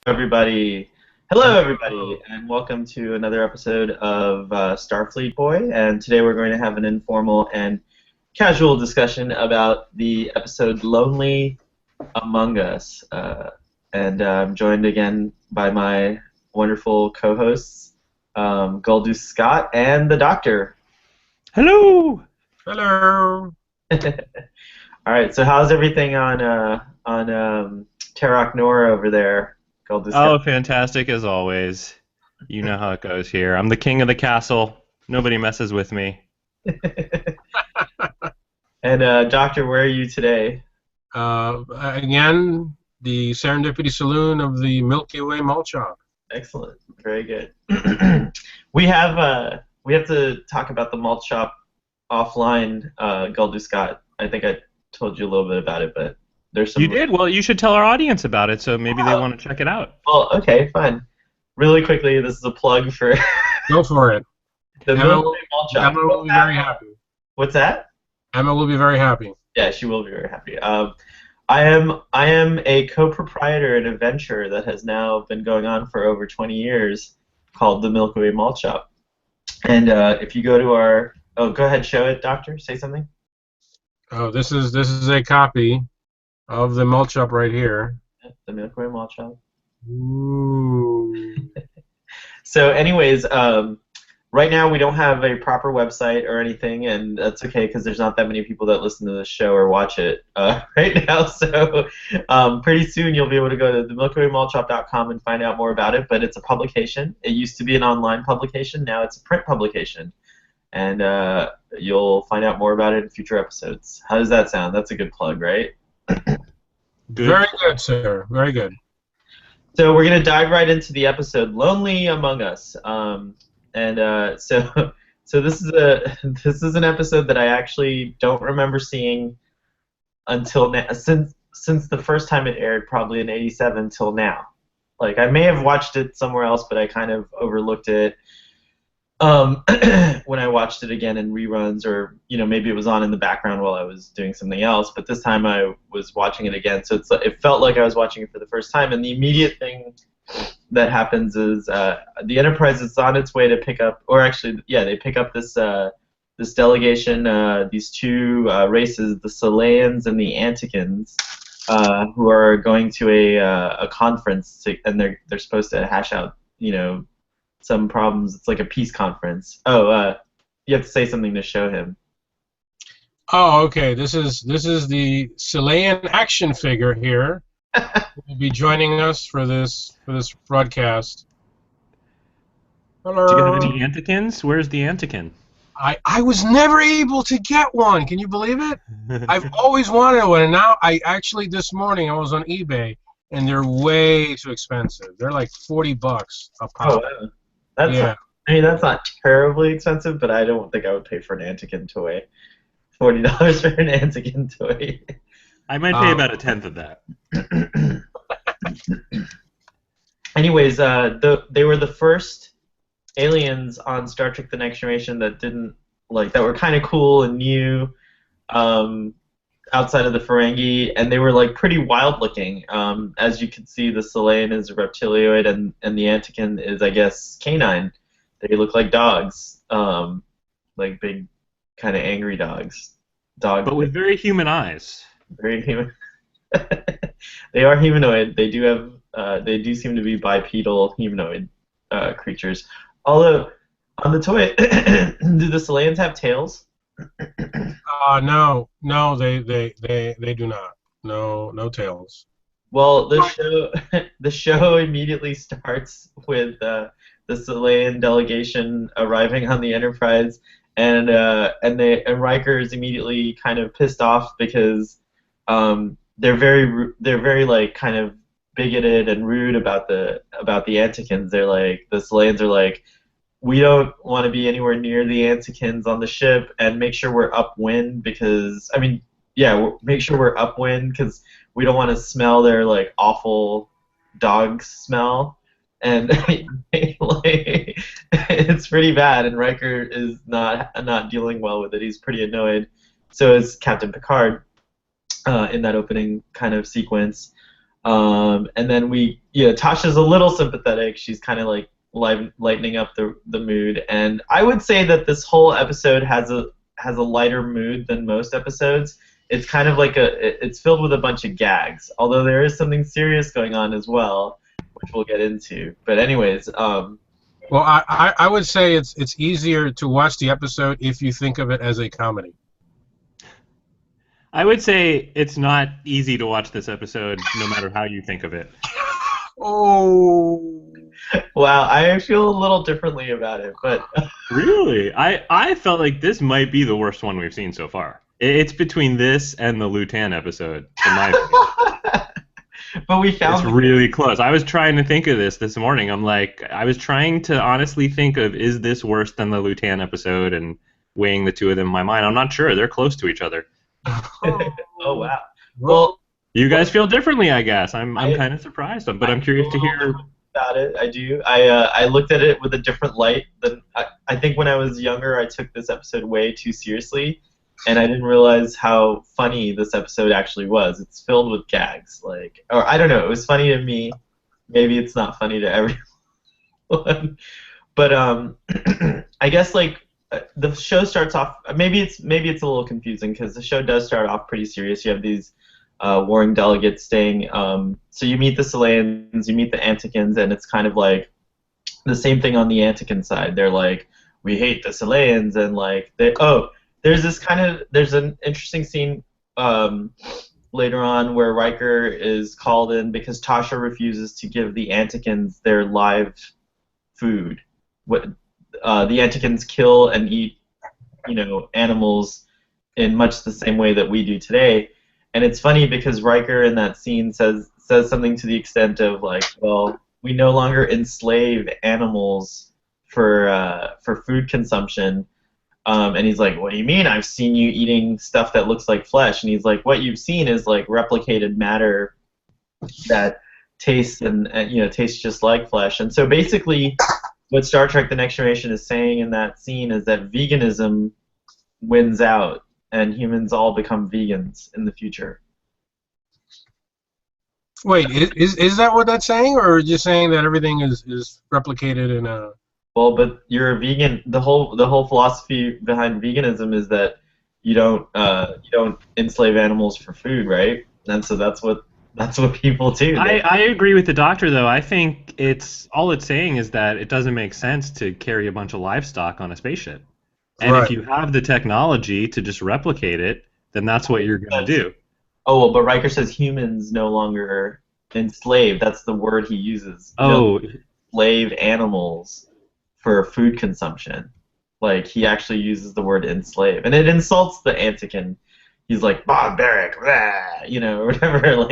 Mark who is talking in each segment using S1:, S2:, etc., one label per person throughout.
S1: Everybody. Hello, everybody, and welcome to another episode of Starfleet Boy. And today we're going to have an informal and casual discussion about the episode Lonely Among Us. And I'm joined again by my wonderful co-hosts, Goldus Scott and the Doctor.
S2: Hello.
S3: Hello.
S1: All right, so how's everything on Terok Nor over there, Goldus
S2: Oh,
S1: Scott?
S2: fantastic as always. You know how it goes here. I'm the king of the castle. Nobody messes with me.
S1: And Doctor, where are you today?
S3: Again, the Serendipity Saloon of the Milky Way Malt Shop.
S1: Excellent, very good. we have to talk about the malt shop offline, Goldus Scott. I think I told you a little bit about it, but there's some.
S2: You did? Well, you should tell our audience about it, so maybe they want to check it out.
S1: Well, okay, fine. Really quickly, this is a plug for
S3: Go for it.
S1: the Milky Way Malt Shop.
S3: Emma will be very happy.
S1: What's that?
S3: Emma will be very happy.
S1: Yeah, she will be very happy. I am a co-proprietor in a venture that has now been going on for over 20 years called the Milky Way Malt Shop. And if you go to our go ahead, show it, Doctor. Say something.
S3: Oh, this is a copy of the malt shop right here.
S1: The Milky Way Malt Shop.
S3: Ooh.
S1: So, anyways, right now we don't have a proper website or anything, and that's okay because there's not that many people that listen to this show or watch it right now. So, pretty soon you'll be able to go to themilkywaymaltshop.com and find out more about it. But it's a publication. It used to be an online publication. Now it's a print publication, and you'll find out more about it in future episodes. How does that sound? That's a good plug, right?
S2: Good.
S3: Very good, sir. Very good.
S1: So we're gonna dive right into the episode, Lonely Among Us, so this is an episode that I actually don't remember seeing until now, since the first time it aired, probably in '87 till now. Like I may have watched it somewhere else, but I kind of overlooked it when I watched it again in reruns, or maybe it was on in the background while I was doing something else. But this time I was watching it again, so it felt like I was watching it for the first time. And the immediate thing that happens is the Enterprise is on its way to pick up, or actually, yeah, they pick up this delegation, these two races, the Selayans and the Anticans, who are going to a conference, and they're supposed to hash out, some problems. It's like a peace conference. Oh, you have to say something to show him.
S3: Oh, okay. This is the Selayan action figure here. Will be joining us for this broadcast. Hello.
S2: Do you have any Anticans? Where's the Antican?
S3: I was never able to get one. Can you believe it? I've always wanted one, and now this morning I was on eBay, and they're way too expensive. They're like $40 a pop.
S1: Oh, wow. That's not terribly expensive, but I don't think I would pay for an Antican toy. $40 for an Antican toy.
S2: I might pay about a tenth of that.
S1: Anyways, they were the first aliens on Star Trek: The Next Generation that that were kind of cool and new, outside of the Ferengi, and they were like pretty wild looking. As you can see, the Selayan is a reptilioid, and the Antican is, I guess, canine. They look like dogs, like big, kind of angry dogs.
S2: But with very human eyes.
S1: Very human. They are humanoid. They do seem to be bipedal humanoid creatures. Although on the toy, do the Selayans have tails?
S3: No, they do not. No tails.
S1: Well, the show immediately starts with the Selayan delegation arriving on the Enterprise, and Riker is immediately kind of pissed off because they're very like kind of bigoted and rude about the Anticans. They're like, the Selayans are like, we don't want to be anywhere near the Anticans on the ship, and make sure we're upwind because make sure we're upwind because we don't want to smell their like awful dog smell. And like, it's pretty bad, and Riker is not dealing well with it. He's pretty annoyed. So is Captain Picard in that opening kind of sequence. And then Tasha's a little sympathetic. She's kind of like lightening up the mood. And I would say that this whole episode has a lighter mood than most episodes. It's kind of like it's filled with a bunch of gags, although there is something serious going on as well, which we'll get into. But anyways,
S3: well, I would say it's easier to watch the episode if you think of it as a comedy.
S2: I would say it's not easy to watch this episode, no matter how you think of it.
S3: Oh.
S1: Wow, I feel a little differently about it, but
S2: Really? I felt like this might be the worst one we've seen so far. It's between this and the Lutan episode, in my opinion.
S1: But we found
S2: it's really close. I was trying to think of this morning. I was trying to honestly think of, is this worse than the Lutan episode, and weighing the two of them in my mind. I'm not sure. They're close to each other.
S1: Oh wow. Well,
S2: you guys feel differently, I guess. I'm kind of surprised, but I'm curious to hear
S1: about it. I do. I looked at it with a different light than I think when I was younger. I took this episode way too seriously, and I didn't realize how funny this episode actually was. It's filled with gags, or I don't know. It was funny to me. Maybe it's not funny to everyone. But I guess the show starts off. Maybe it's a little confusing because the show does start off pretty serious. You have these warring delegates staying. So you meet the Selayans, you meet the Anticans, and it's kind of like the same thing on the Antican side. They're like, we hate the Selayans, and there's an interesting scene later on where Riker is called in because Tasha refuses to give the Anticans their live food. The Anticans kill and eat, animals in much the same way that we do today. And it's funny because Riker in that scene says something to the extent of well, we no longer enslave animals for food consumption. And he's like, what do you mean? I've seen you eating stuff that looks like flesh. And he's like, what you've seen is replicated matter that tastes tastes just like flesh. And so basically, what Star Trek: The Next Generation is saying in that scene is that veganism wins out, and humans all become vegans in the future.
S3: Wait, is that what that's saying, or just saying that everything is replicated in a?
S1: Well, but you're a vegan. The whole philosophy behind veganism is that you don't enslave animals for food, right? And so that's what people do.
S2: I agree with the doctor, though. I think it's saying is that it doesn't make sense to carry a bunch of livestock on a spaceship. And
S3: right.
S2: If you have the technology to just replicate it, then that's what you're going to do.
S1: Oh, well, but Riker says humans no longer enslave. That's the word he uses.
S2: Oh.
S1: Enslave animals for food consumption. He actually uses the word enslave. And it insults the Antican. He's like, barbaric, blah, or whatever.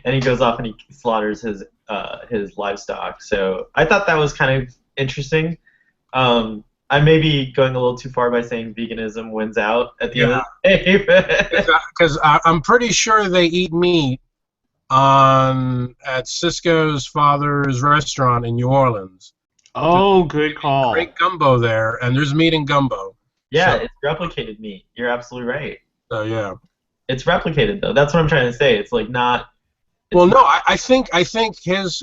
S1: And he goes off and he slaughters his livestock. So I thought that was kind of interesting. I may be going a little too far by saying veganism wins out at the end of the day.
S3: Because I'm pretty sure they eat meat at Cisco's father's restaurant in New Orleans.
S2: Oh, good call.
S3: Great gumbo there, and there's meat in gumbo.
S1: Yeah, it's replicated meat. You're absolutely right.
S3: Oh, yeah.
S1: It's replicated, though. That's what I'm trying to say. It's not...
S3: Well, no, I think his...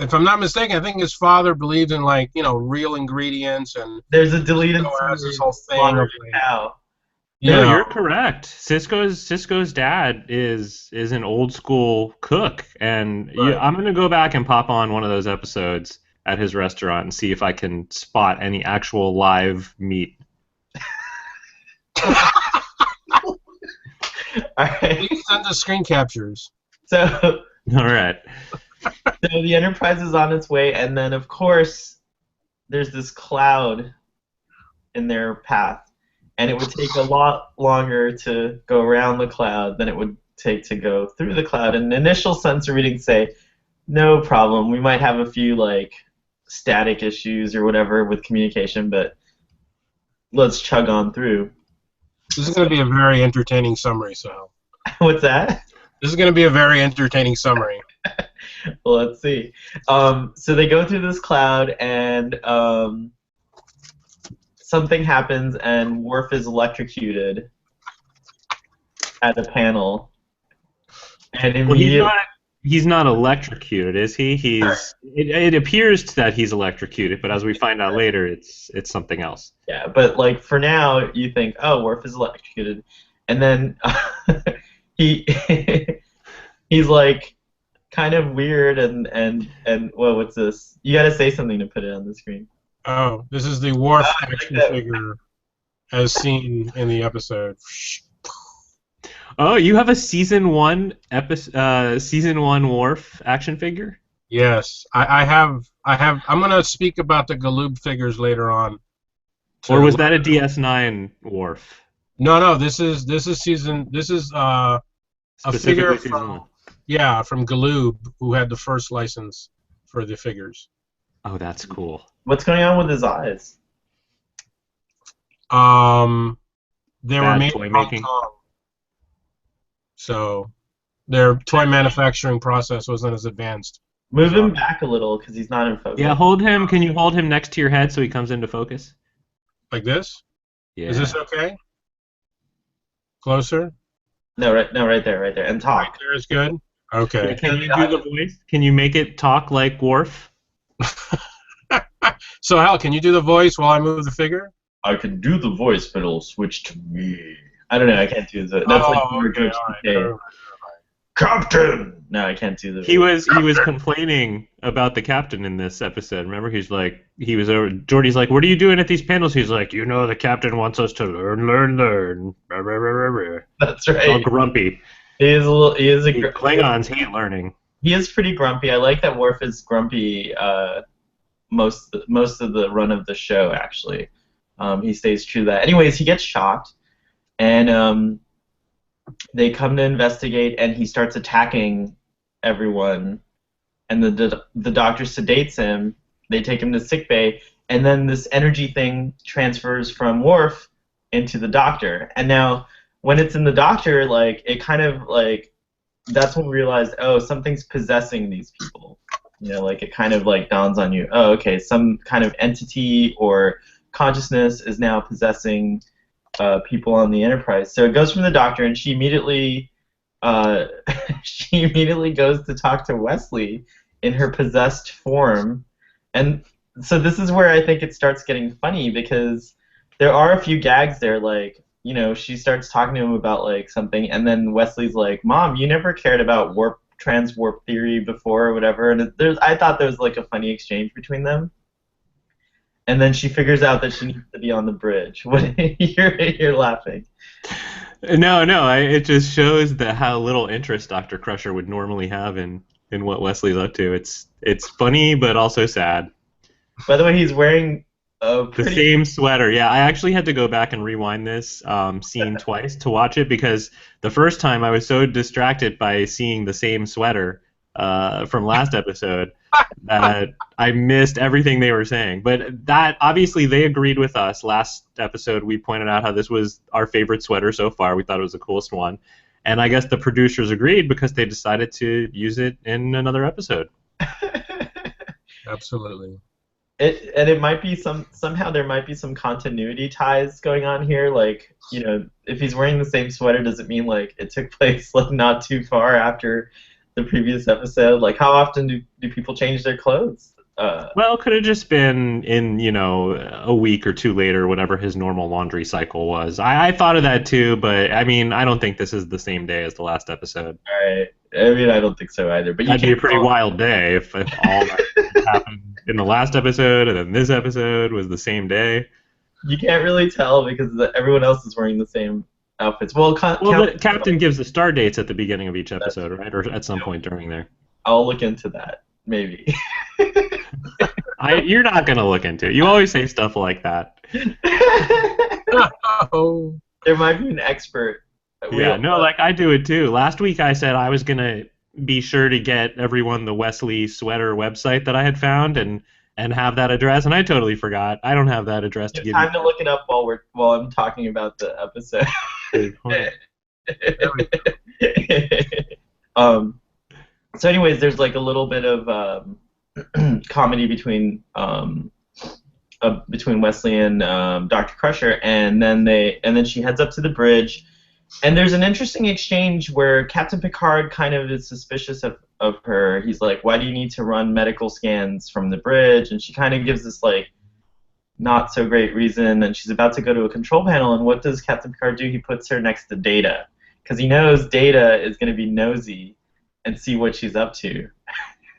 S3: If I'm not mistaken, I think his father believed in real ingredients, and
S1: there's a deleted
S3: this whole thing of
S1: cow.
S2: No, you're correct. Cisco's dad is an old school cook, and
S3: right.
S2: I'm gonna go back and pop on one of those episodes at his restaurant and see if I can spot any actual live meat.
S1: All right.
S3: Please send us screen captures.
S1: So.
S2: All right.
S1: So the Enterprise is on its way, and then, of course, there's this cloud in their path, and it would take a lot longer to go around the cloud than it would take to go through the cloud. And initial sensor readings say, no problem, we might have a few, static issues or whatever with communication, but let's chug on through.
S3: This is going to be a very entertaining summary, Sal.
S1: What's that?
S3: This is going to be a very entertaining summary.
S1: Well, let's see. So they go through this cloud, and something happens, and Worf is electrocuted at a panel. And immediately,
S2: He's not electrocuted, is he? It appears that he's electrocuted, but as we find out later, it's something else.
S1: Yeah, but like for now, you think, oh, Worf is electrocuted, and then he he's like kind of weird and well, what's this? You got to say something to put it on the screen.
S3: Oh, this is the Worf action
S1: that.
S3: figure as seen in the episode.
S2: Oh, you have a season 1 Worf action figure?
S3: Yes, I have. I'm gonna speak about the Galoob figures later on.
S2: Or was that a DS9 Worf?
S3: No. This is season. This is a figure
S2: Specifically season 1.
S3: from Galoob, who had the first license for the figures.
S2: Oh, that's cool.
S1: What's going on with his eyes?
S3: They were
S2: Bad
S3: made
S2: toy
S3: in Hong
S2: making.
S3: Kong, so their toy manufacturing process wasn't as advanced.
S1: Move him back a little because he's not in focus.
S2: Yeah, hold him. Can you hold him next to your head so he comes into focus?
S3: Like this?
S2: Yeah.
S3: Is this okay? Closer?
S1: No, right there, and
S3: Right
S1: talk.
S3: there is good? Okay.
S2: Can you do the voice? Can you make it talk like Worf?
S3: So, Hal, can you do the voice while I move the figure?
S1: I can do the voice, but it'll switch to me. I don't know. I can't do the. That's like more
S3: okay,
S1: George
S3: all right,
S1: Takei.
S3: all right.
S1: Captain. No, I can't do the.
S2: He was complaining about the captain in this episode. Remember, Jordy's like, "What are you doing at these panels?" He's like, the captain wants us to learn.
S1: That's
S2: All
S1: right.
S2: grumpy.
S1: He is a little. He is a.
S2: Klingons hate learning.
S1: He is pretty grumpy. I like that Worf is grumpy. Most of the run of the show actually. He stays true to that. Anyways, he gets shocked, and they come to investigate, and he starts attacking everyone. And the doctor sedates him. They take him to sickbay, and then this energy thing transfers from Worf into the doctor. And now, when it's in the doctor, like it kind of like that's when we realized, oh, something's possessing these people. Like it kind of like dawns on you. Oh, okay, some kind of entity or consciousness is now possessing people on the Enterprise. So it goes from the Doctor, and she immediately goes to talk to Wesley in her possessed form. And so this is where I think it starts getting funny, because there are a few gags there, like, she starts talking to him about like something, and then Wesley's like, "Mom, you never cared about trans-warp theory before," or whatever. And I thought there was like a funny exchange between them. And then she figures out that she needs to be on the bridge. What you're laughing?
S2: No, it just shows how little interest Dr. Crusher would normally have in what Wesley's up to. It's funny, but also sad.
S1: By the way, he's wearing
S2: the same sweater. Yeah, I actually had to go back and rewind this scene twice to watch it, because the first time I was so distracted by seeing the same sweater from last episode that I missed everything they were saying. But that, obviously, they agreed with us. Last episode, we pointed out how this was our favorite sweater so far. We thought it was the coolest one. And I guess the producers agreed because they decided to use it in another episode.
S3: Absolutely.
S1: It might be somehow there might be some continuity ties going on here. Like, if he's wearing the same sweater, does it mean like it took place like not too far after the previous episode? Like, how often do people change their clothes?
S2: Well, it could have just been in, a week or two later, whatever his normal laundry cycle was. I thought of that too, but I mean, I don't think this is the same day as the last episode.
S1: All right. I mean, I don't think so either. But
S2: that'd be a pretty wild day if all that happened in the last episode and then this episode was the same day.
S1: You can't really tell because everyone else is wearing the same outfits. Well,
S2: the captain gives the star dates at the beginning of each episode, right? Or at some point during there.
S1: I'll look into that, maybe.
S2: You're not going to look into it. You always say stuff like that.
S3: Oh.
S1: There might be an expert.
S2: Yeah, no, like I do it too. Last week I said I was going to be sure to get everyone the Wesley sweater website that I had found and have that address, and I totally forgot. I don't have that address to give you.
S1: Time to look it up while I'm talking about the episode. So anyways, there's like a little bit of comedy between Wesley and Dr. Crusher, and then she heads up to the bridge, And there's an interesting exchange where Captain Picard kind of is suspicious of her. He's like, why do you need to run medical scans from the bridge? And she kind of gives this, like, not so great reason, and she's about to go to a control panel, and what does Captain Picard do? He puts her next to Data, because he knows Data is going to be nosy and see what she's up to.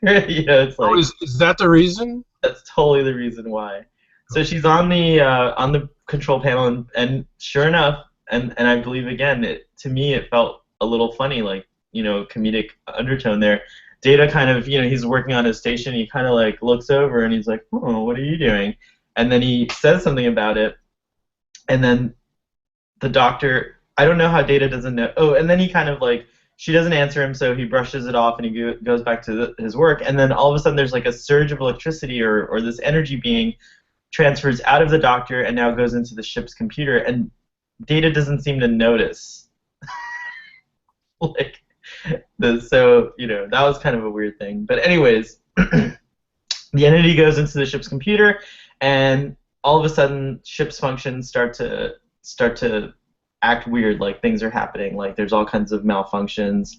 S1: It's like,
S3: is that the reason?
S1: That's totally the reason why. So she's on the control panel, and sure enough, and I believe again, to me it felt a little funny, like, comedic undertone there. Data kind of, he's working on his station. He kind of like looks over and he's like, "Oh, what are you doing?" And then he says something about it, and then the doctor, I don't know how Data doesn't know. Oh, and then he kind of like, she doesn't answer him, so he brushes it off and he goes back to his work. And then all of a sudden there's like a surge of electricity or this energy being transfers out of the doctor and now goes into the ship's computer, and Data doesn't seem to notice. Like, so, that was kind of a weird thing. But anyways, the entity goes into the ship's computer, and all of a sudden, ship's functions start to act weird, like things are happening, like there's all kinds of malfunctions.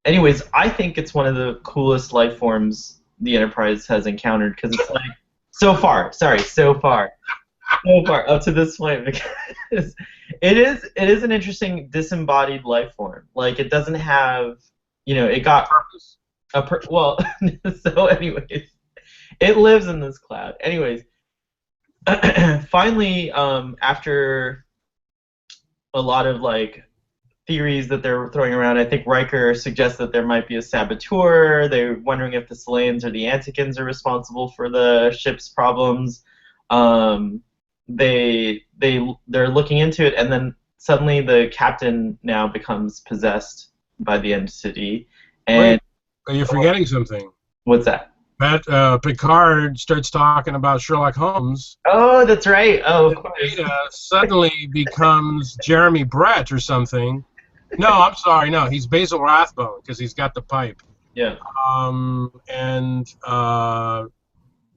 S1: Anyways, I think it's one of the coolest life forms the Enterprise has encountered, because it's like, so far up to this point, because it is an interesting disembodied life form. Like, it doesn't have, it got
S3: Purpose.
S1: well, so anyways, it lives in this cloud. Anyways, finally, after a lot of like theories that they're throwing around, I think Riker suggests that there might be a saboteur. They're wondering if the Selayans or the Anticans are responsible for the ship's problems. They're looking into it, and then suddenly the captain now becomes possessed by the entity. And
S3: wait, you're forgetting something.
S1: What's that?
S3: Picard starts talking about Sherlock Holmes.
S1: Oh, that's right. Oh, of course.
S3: Data suddenly becomes Jeremy Brett or something. No, I'm sorry. No, he's Basil Rathbone because he's got the pipe.
S1: Yeah.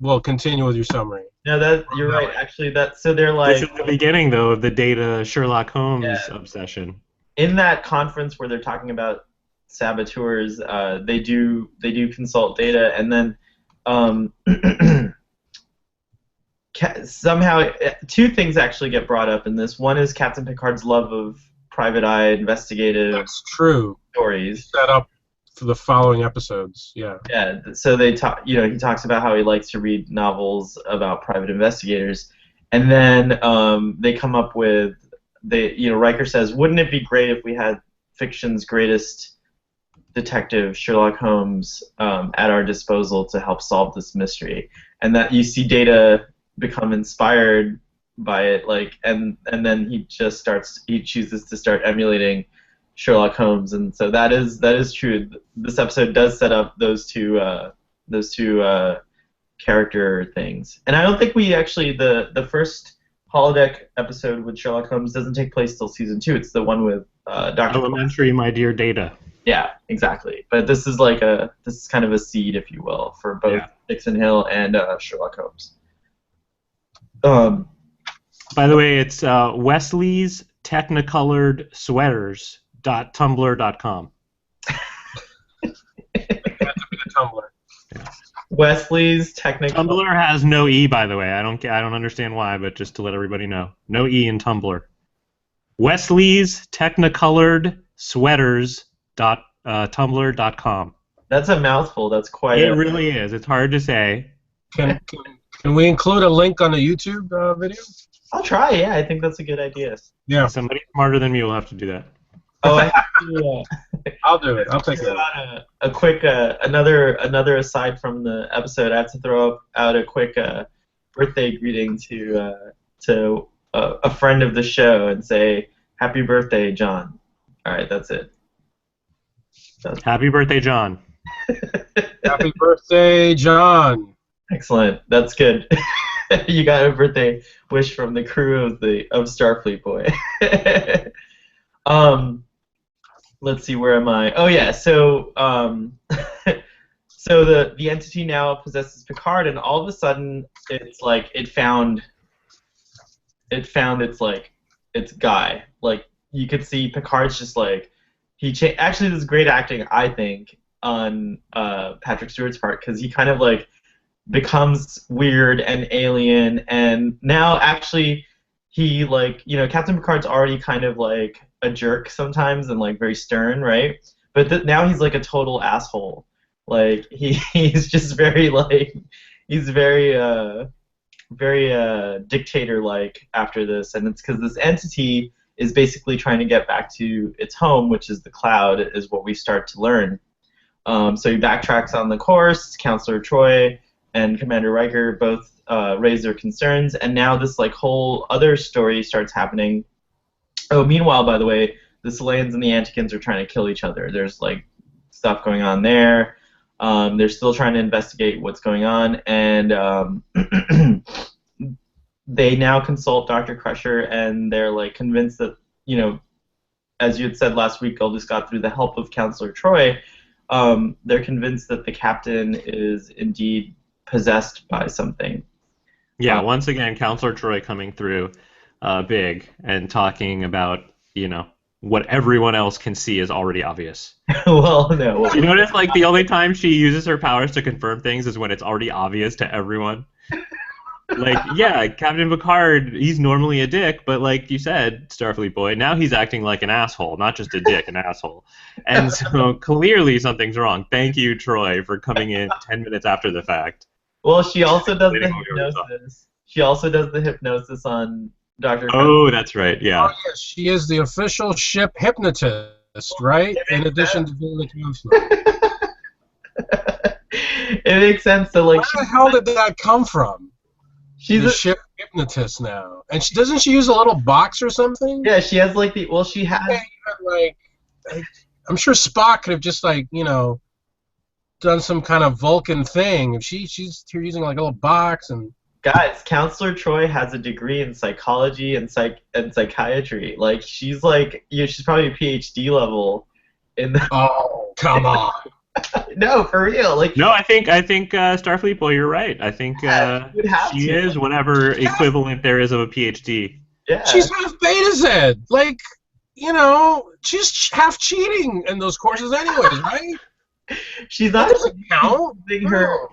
S3: We'll continue with your summary.
S1: No, you're right. Actually, so they're like.
S2: This is the beginning, though, of the Data Sherlock Holmes obsession.
S1: In that conference where they're talking about saboteurs, they do consult Data, and then somehow two things actually get brought up in this. One is Captain Picard's love of private eye investigative.
S3: That's true.
S1: Stories
S3: set up for the following episodes. Yeah.
S1: Yeah. So they talk. He talks about how he likes to read novels about private investigators, and then they come up with Riker says, "Wouldn't it be great if we had fiction's greatest detective, Sherlock Holmes, at our disposal to help solve this mystery?" And that you see Data become inspired by it, like, and then he chooses to start emulating Sherlock Holmes, and so that is true. This episode does set up those two character things, and I don't think we actually the first holodeck episode with Sherlock Holmes doesn't take place till season 2. It's the one with Dr.
S2: Elementary, My Dear Data.
S1: Yeah, exactly. But this is kind of a seed, if you will, for both Dixon Hill and Sherlock Holmes.
S2: By the way, it's Wesley's Technicolored Sweaters.tumblr.com.
S3: Tumblr.
S2: Yeah.
S1: Wesley's Technicolor.
S2: Tumblr has no E, by the way. I don't understand why, but just to let everybody know, no E in Tumblr. Wesley's Technicolored Sweaters.tumblr.com.
S1: That's a mouthful. That's quite.
S2: It really is. It's hard to say.
S3: Can we include a link on the YouTube video?
S1: I'll try. Yeah, I think that's a good idea.
S3: Yeah.
S2: Somebody smarter than me will have to do that.
S1: Oh, I have to,
S3: I'll do it. I'll take it.
S1: A quick another aside from the episode. I have to throw out a quick birthday greeting to a friend of the show and say happy birthday, John. All right, that's it.
S2: Happy birthday, John.
S3: Happy birthday, John.
S1: Excellent. That's good. You got a birthday wish from the crew of Starfleet, boy. Let's see, where am I? Oh yeah, so so the entity now possesses Picard, and all of a sudden it's like it found it found its guy. Like you could see Picard's just like actually this is great acting I think on Patrick Stewart's part because he kind of like becomes weird and alien and now actually he like Captain Picard's already kind of like a jerk sometimes and like very stern, right? But now he's like a total asshole. Like he's just very like he's very dictator like after this, and it's because this entity is basically trying to get back to its home, which is the cloud, is what we start to learn. So he backtracks on the course. Counselor Troy and Commander Riker both raise their concerns, and now this like whole other story starts happening. Oh, meanwhile, by the way, the Selayans and the Anticans are trying to kill each other. There's like stuff going on there. They're still trying to investigate what's going on, and they now consult Dr. Crusher, and they're like convinced that, as you had said last week, Goldust got through the help of Counselor Troy. They're convinced that the captain is indeed possessed by something.
S2: Yeah, once again, Counselor Troy coming through big and talking about, what everyone else can see is already obvious.
S1: Well, no.
S2: You notice, like, the only time she uses her powers to confirm things is when it's already obvious to everyone. Like, yeah, Captain Picard, he's normally a dick, but like you said, Starfleet boy, now he's acting like an asshole, not just a dick, an asshole. And so clearly something's wrong. Thank you, Troy, for coming in 10 minutes after the fact.
S1: Well, she also does the hypnosis. She also does the hypnosis on Dr.
S2: Oh, that's right, yeah.
S3: Oh, yes, she is the official ship hypnotist, right? In addition to being the counselor.
S1: It makes sense. So, like,
S3: where the hell did that come from?
S1: She's
S3: a ship hypnotist now, and doesn't she use a little box or something?
S1: Yeah, she has like she has
S3: like I'm sure Spock could have just like done some kind of Vulcan thing. If she's using like a little box and.
S1: Guys, Counselor Troy has a degree in psychology and psychiatry. Like she's like she's probably a PhD level in the.
S3: Oh, come on.
S1: No, for real. Like
S2: no, I think Starfleet boy, you're right. I think she is whatever equivalent there is of a PhD.
S1: Yeah.
S3: She's half Beta Z. Like, she's half cheating in those courses anyways, right?
S1: She's not
S3: using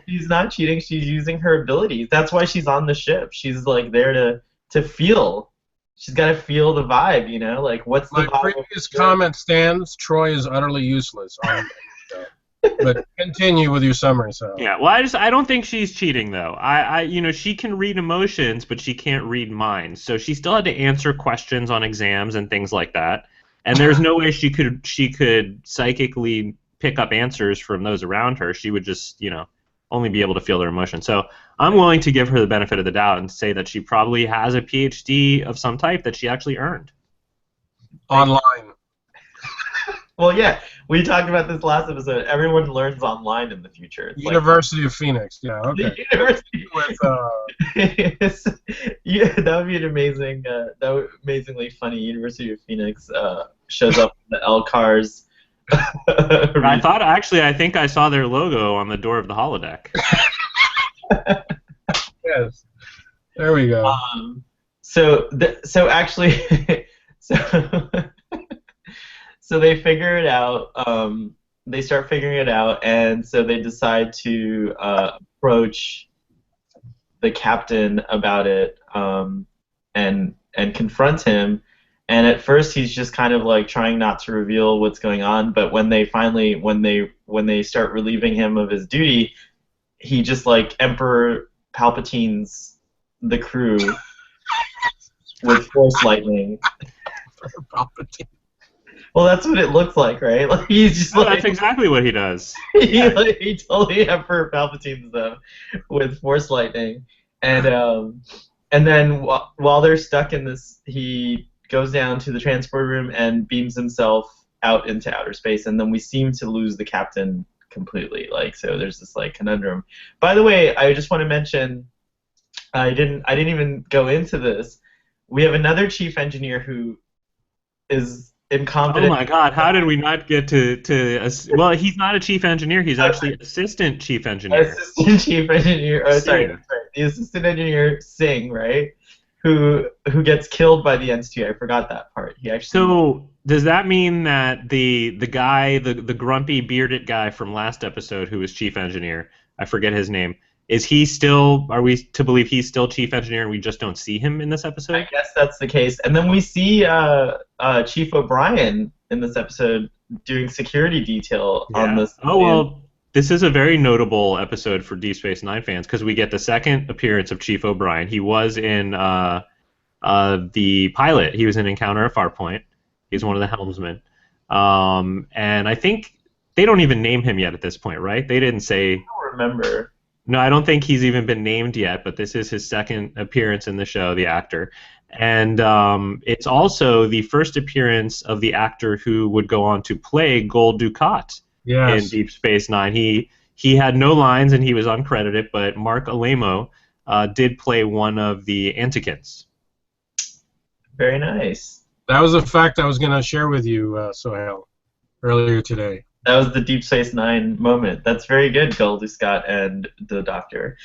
S1: she's not cheating, she's using her abilities. That's why she's on the ship. She's like there to feel. She's got to feel the vibe, like what's the vibe.
S3: My previous comment stands, Troy is utterly useless. But continue with your summary, so.
S2: Yeah, well, I don't think she's cheating though. She can read emotions, but she can't read minds. So she still had to answer questions on exams and things like that. And there's no way she could psychically pick up answers from those around her. She would just, only be able to feel their emotions. So I'm willing to give her the benefit of the doubt and say that she probably has a PhD of some type that she actually earned.
S3: Online.
S1: Well, yeah, we talked about this last episode. Everyone learns online in the future. It's
S3: University of Phoenix. Yeah, okay.
S1: The University yeah, that would be an amazingly funny. University of Phoenix shows up in the L cars.
S2: I think I saw their logo on the door of the holodeck.
S3: Yes. There we go.
S1: So they figure it out. They start figuring it out, and so they decide to approach the captain about it and confront him. And at first, he's just kind of like trying not to reveal what's going on. But when they start relieving him of his duty, he just like Emperor Palpatine's the crew with force lightning.
S3: Palpatine.
S1: Well, that's what it looks like, right? Like he's just
S2: that's exactly what he does.
S1: He totally Emperor Palpatine's them with force lightning, and then while they're stuck in this, he goes down to the transport room and beams himself out into outer space, and then we seem to lose the captain completely. Like so, there's this like conundrum. By the way, I just want to mention, I didn't even go into this. We have another chief engineer who is incompetent.
S2: Oh my God! How did we not get to? Well, he's not a chief engineer. He's actually assistant chief engineer.
S1: Assistant chief engineer. Oh, sorry. The assistant engineer Singh, right? who gets killed by the entity. I forgot that part. He actually.
S2: So does that mean that the guy, the grumpy bearded guy from last episode who was chief engineer, I forget his name, is he still? Are we to believe he's still chief engineer and we just don't see him in this episode?
S1: I guess that's the case. And then we see Chief O'Brien in this episode doing security detail on this.
S2: Oh well. This is a very notable episode for Deep Space Nine fans because we get the second appearance of Chief O'Brien. He was in the pilot. He was in Encounter at Farpoint. He's one of the helmsmen. And I think they don't even name him yet at this point, right? They didn't say...
S1: I don't remember.
S2: No, I don't think he's even been named yet, but this is his second appearance in the show, the actor. And it's also the first appearance of the actor who would go on to play Gul Dukat.
S3: Yes.
S2: In Deep Space Nine. He had no lines and he was uncredited, but Mark Alemo did play one of the Anticans.
S1: Very nice.
S3: That was a fact I was going to share with you, Sohail, earlier today.
S1: That was the Deep Space Nine moment. That's very good, Goldie Scott and the Doctor.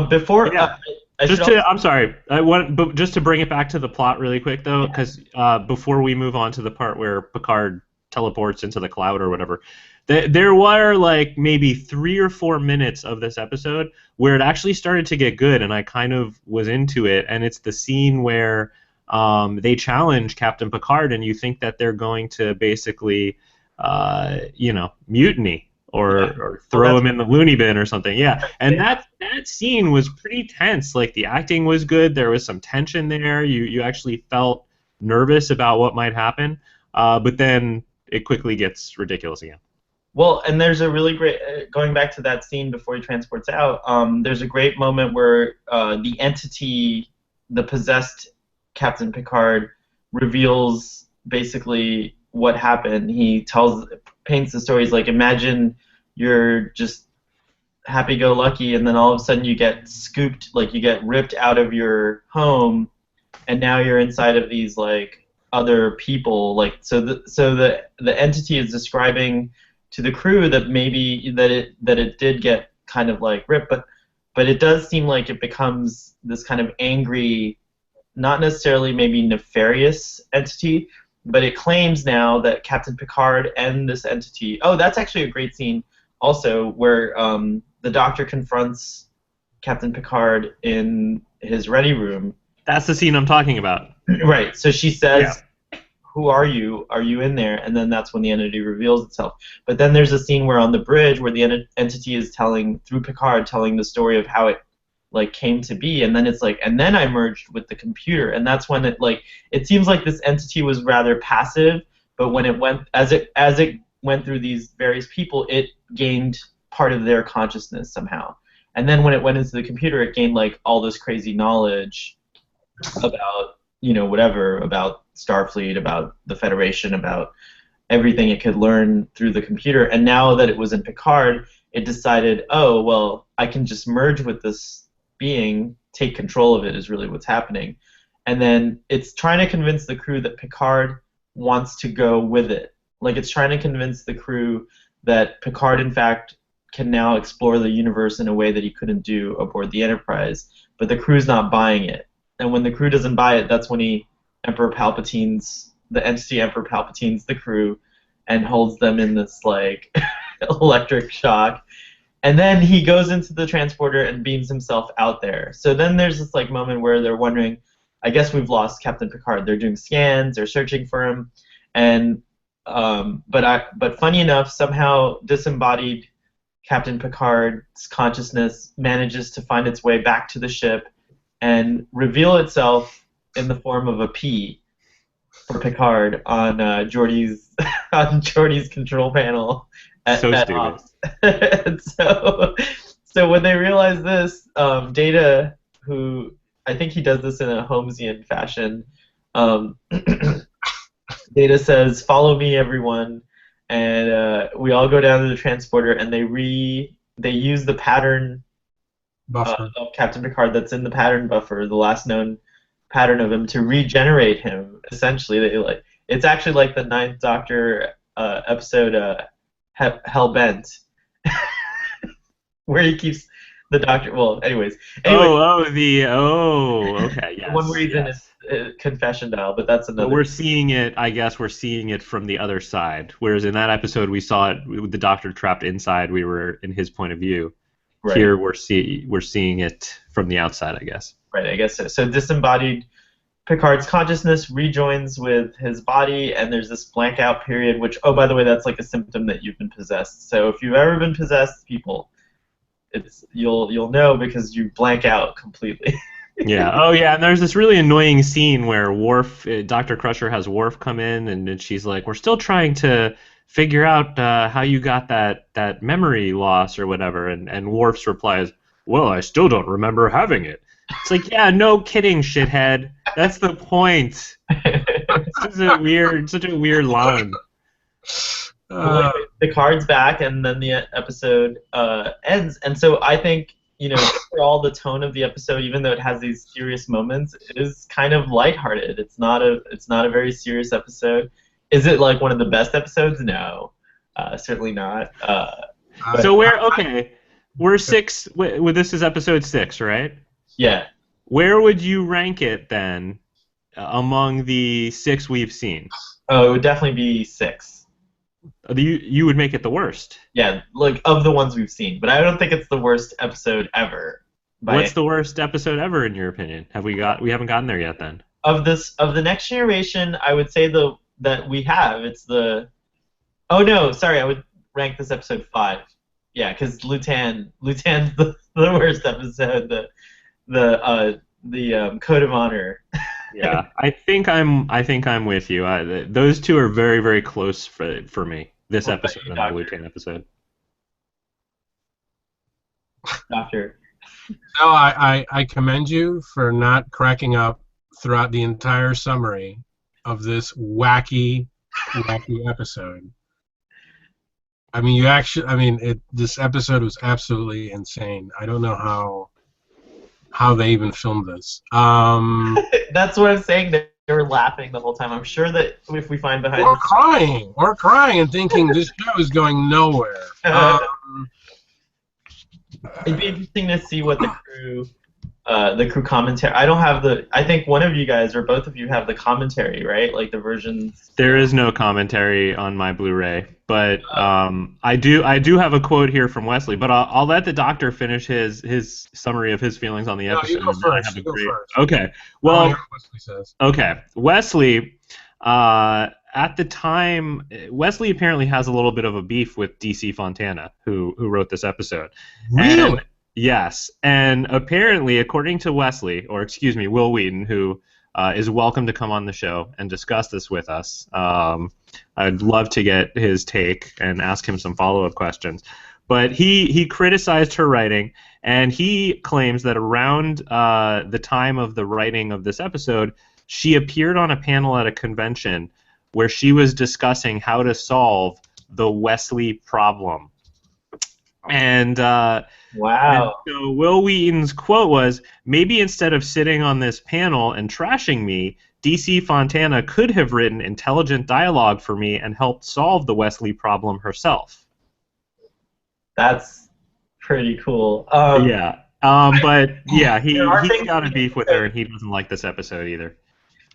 S1: Before
S2: I'm sorry. But just to bring it back to the plot really quick though, because before we move on to the part where Picard teleports into the cloud or whatever, there were like maybe 3 or 4 minutes of this episode where it actually started to get good and I kind of was into it, and it's the scene where they challenge Captain Picard and you think that they're going to basically mutiny or throw him in the loony bin or something. And that scene was pretty tense. Like the acting was good, there was some tension there, you actually felt nervous about what might happen, but then it quickly gets ridiculous again.
S1: Well, and there's a really great, going back to that scene before he transports out, there's a great moment where the entity, the possessed Captain Picard, reveals basically what happened. He paints the story. He's like, imagine you're just happy-go-lucky, and then all of a sudden you get scooped, like you get ripped out of your home, and now you're inside of these, like, other people, like so the entity is describing to the crew that maybe that it did get kind of like ripped, but it does seem like it becomes this kind of angry, not necessarily maybe nefarious entity, but it claims now that Captain Picard and this entity. Oh, that's actually a great scene also where the Doctor confronts Captain Picard in his ready room.
S2: That's the scene I'm talking about.
S1: Right. So she says, "Who are you? Are you in there?" And then that's when the entity reveals itself. But then there's a scene where on the bridge where the entity is telling, through Picard, telling the story of how it like came to be, and then it's like, and then I merged with the computer, and that's when it seems like this entity was rather passive, but when it went as it went through these various people, it gained part of their consciousness somehow. And then when it went into the computer, it gained like all this crazy knowledge about, whatever, about Starfleet, about the Federation, about everything it could learn through the computer. And now that it was in Picard, it decided, oh, well, I can just merge with this being, take control of it is really what's happening. And then it's trying to convince the crew that Picard wants to go with it. Like, it's trying to convince the crew that Picard, in fact, can now explore the universe in a way that he couldn't do aboard the Enterprise. But the crew's not buying it. And when the crew doesn't buy it, that's when the entity Emperor Palpatine's the crew and holds them in this, like, electric shock. And then he goes into the transporter and beams himself out there. So then there's this, like, moment where they're wondering, I guess we've lost Captain Picard. They're doing scans, they're searching for him, and but funny enough, somehow disembodied Captain Picard's consciousness manages to find its way back to the ship and reveal itself in the form of a P for Picard on Geordi's control panel at Ops. And so when they realize this, Data, who I think he does this in a Holmesian fashion, Data says, "Follow me, everyone," and we all go down to the transporter, and they use the pattern
S3: buffer
S1: of Captain Picard that's in the pattern buffer, the last known pattern of him, to regenerate him. Essentially, it's actually like the Ninth Doctor episode Hellbent, where he keeps the doctor. Well, anyways.
S2: Okay,
S1: One
S2: yes,
S1: reason is
S2: yes.
S1: confession dial, but that's
S2: But
S1: another.
S2: we're seeing it. I guess we're seeing it from the other side. Whereas in that episode, we saw it with the Doctor trapped inside. We were in his point of view.
S1: Right.
S2: Here, we're seeing it from the outside. I guess.
S1: Right. I guess so. So disembodied Picard's consciousness rejoins with his body, and there's this blank out period. Which, oh, by the way, that's like a symptom that you've been possessed. So if you've ever been possessed, people, you'll know because you blank out completely.
S2: Yeah. Oh, yeah. And there's this really annoying scene where Dr. Crusher has Worf come in, and she's like, "We're still trying to figure out how you got that memory loss or whatever." And Worf's reply is, "Well, I still don't remember having it." It's like, yeah, no kidding, shithead. That's the point. It's such a weird line.
S1: The card's back, and then the episode ends. And so I think, for all the tone of the episode, even though it has these serious moments, it is kind of lighthearted. It's not a very serious episode. Is it like one of the best episodes? No, certainly not.
S2: So we're six. This is episode 6, right?
S1: Yeah.
S2: Where would you rank it then among the 6 we've seen?
S1: Oh, it would definitely be 6.
S2: You would make it the worst.
S1: Yeah, like of the ones we've seen, but I don't think it's the worst episode ever.
S2: What's the worst episode ever in your opinion? We haven't gotten there yet then.
S1: Of the Next Generation, I would say that we have. It's the. Oh no, sorry, I would rank this episode 5. Yeah, because Lutan's the worst episode. The Code of Honor.
S2: Yeah, I think I'm with you. Those two are very, very close for me. This episode and the Lutan episode.
S1: Doctor.
S3: No, I commend you for not cracking up throughout the entire summary of this wacky episode. I mean, this episode was absolutely insane. I don't know how they even filmed this.
S1: That's what I'm saying. They were laughing the whole time. I'm sure that if we find behind,
S3: or crying and thinking this show is going nowhere.
S1: It'd be interesting to see what the crew commentary. I think one of you guys or both of you have the commentary, right? Like the versions.
S2: There is no commentary on my Blu-ray, but I do have a quote here from Wesley. But I'll let the Doctor finish his summary of his feelings on the episode.
S3: You go first. You go first.
S2: Okay. Well.
S3: I hear what Wesley says.
S2: Okay. Wesley. At the time, Wesley apparently has a little bit of a beef with DC Fontana, who wrote this episode.
S3: Really?
S2: Yes, and apparently, according to Wesley, or excuse me, Will Wheaton, who is welcome to come on the show and discuss this with us. I'd love to get his take and ask him some follow-up questions. But he criticized her writing, and he claims that around the time of the writing of this episode, she appeared on a panel at a convention where she was discussing how to solve the Wesley problem. And
S1: wow.
S2: And so Will Wheaton's quote was, "Maybe instead of sitting on this panel and trashing me, DC Fontana could have written intelligent dialogue for me and helped solve the Wesley problem herself."
S1: That's pretty cool.
S2: Yeah. But yeah, he's got a beef with her, and he doesn't like this episode either.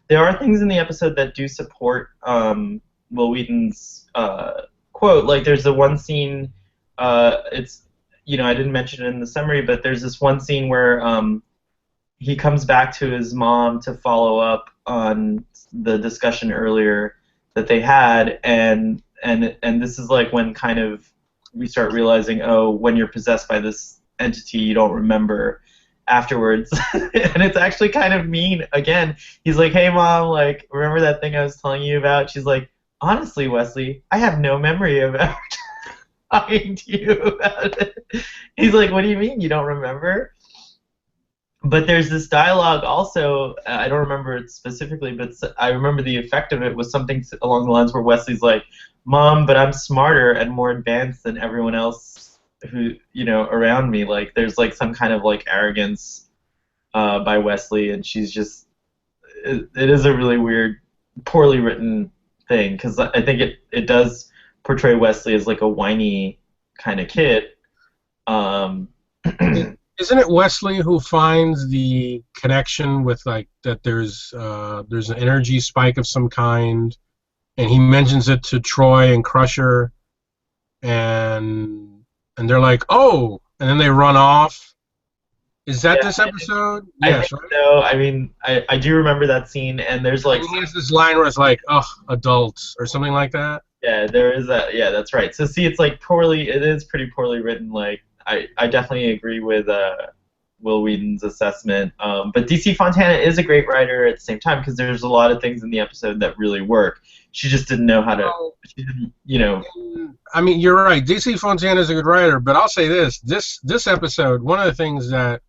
S1: There are things in the episode that do support Will Wheaton's quote. Like there's the one scene. It's I didn't mention it in the summary, but there's this one scene where he comes back to his mom to follow up on the discussion earlier that they had, and this is like when kind of we start realizing, oh, when you're possessed by this entity, you don't remember afterwards. And it's actually kind of mean. Again, he's like, "Hey mom, like remember that thing I was telling you about?" She's like, "Honestly, Wesley, I have no memory of ever talking to you about it." He's like, "What do you mean you don't remember?" But there's this dialogue also, I don't remember it specifically, but I remember the effect of it was something along the lines where Wesley's like, "Mom, but I'm smarter and more advanced than everyone else who, around me." Like there's like some kind of like arrogance by Wesley, and she's just, it is a really weird, poorly written thing, because I think it does portray Wesley as like a whiny kind of kid.
S3: Isn't it Wesley who finds the connection with like that? There's an energy spike of some kind, and he mentions it to Troy and Crusher, and they're like, oh, and then they run off. Is that
S1: Yeah,
S3: this episode?
S1: I
S3: Yes,
S1: think
S3: right.
S1: so. I mean, I do remember that scene, and there's like
S3: And he has this line where it's like, "Ugh, adults" or something like that.
S1: yeah, there is a yeah, that's right. So see, it's like poorly. It is pretty poorly written. Like I definitely agree with Will Wheaton's assessment. But DC Fontana is a great writer at the same time because there's a lot of things in the episode that really work. She just didn't know how to.
S3: Well,
S1: She didn't, you know.
S3: I mean, you're right. DC Fontana is a good writer, but I'll say this: this episode, one of the things that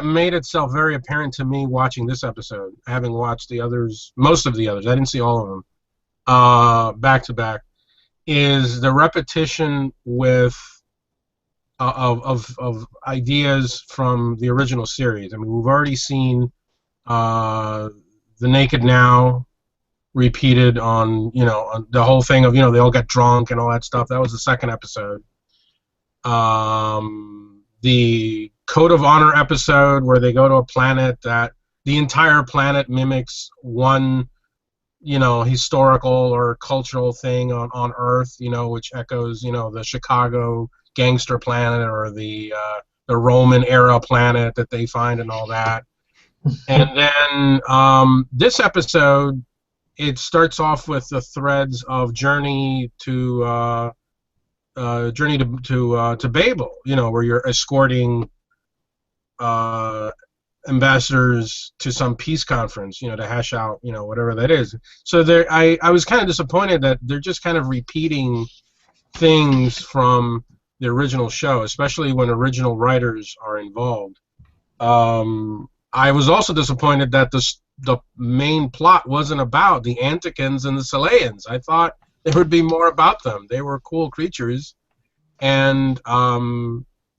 S3: made itself very apparent to me watching this episode, having watched the others, most of the others, I didn't see all of them, back to back, is the repetition with of ideas from the original series. I mean, we've already seen the Naked Now repeated on the whole thing of they all got drunk and all that stuff. That was the second episode. The Code of Honor episode where they go to a planet that the entire planet mimics one historical or cultural thing on Earth, which echoes, the Chicago gangster planet or the Roman era planet that they find and all that. And then this episode, it starts off with the threads of Journey to Babel, where you're escorting ambassadors to some peace conference, to hash out, whatever that is. So I was kind of disappointed that they're just kind of repeating things from the original show, especially when original writers are involved. I was also disappointed that the main plot wasn't about the Anticans and the Selayans. I thought there would be more about them. They were cool creatures, and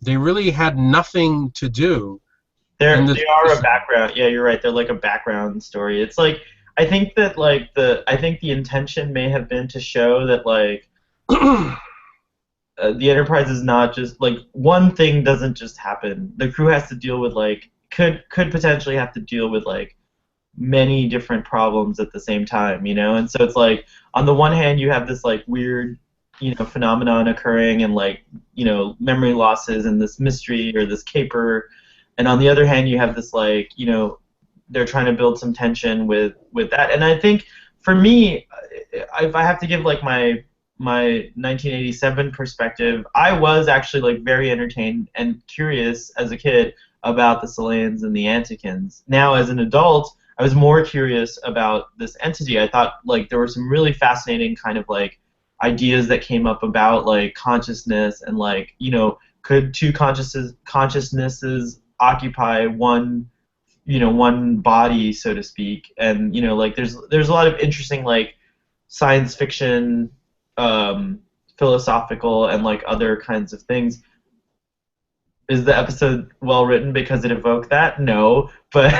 S3: they really had nothing to do.
S1: They are a background. Yeah, you're right. They're like a background story. It's like I think the intention may have been to show that like the Enterprise is not just like one thing doesn't just happen. The crew has to deal with like could potentially have to deal with like many different problems at the same time, And so it's like on the one hand you have this like weird phenomenon occurring and like memory losses and this mystery or this caper. And on the other hand, you have this like, they're trying to build some tension with that. And I think for me, if I have to give like my 1987 perspective, I was actually like very entertained and curious as a kid about the Selayans and the Anticans. Now as an adult, I was more curious about this entity. I thought like there were some really fascinating kind of like ideas that came up about like consciousness and like, could two consciousnesses occupy one body, so to speak, and like there's a lot of interesting like science fiction, philosophical and like other kinds of things. Is the episode well written because it evoked that? No, but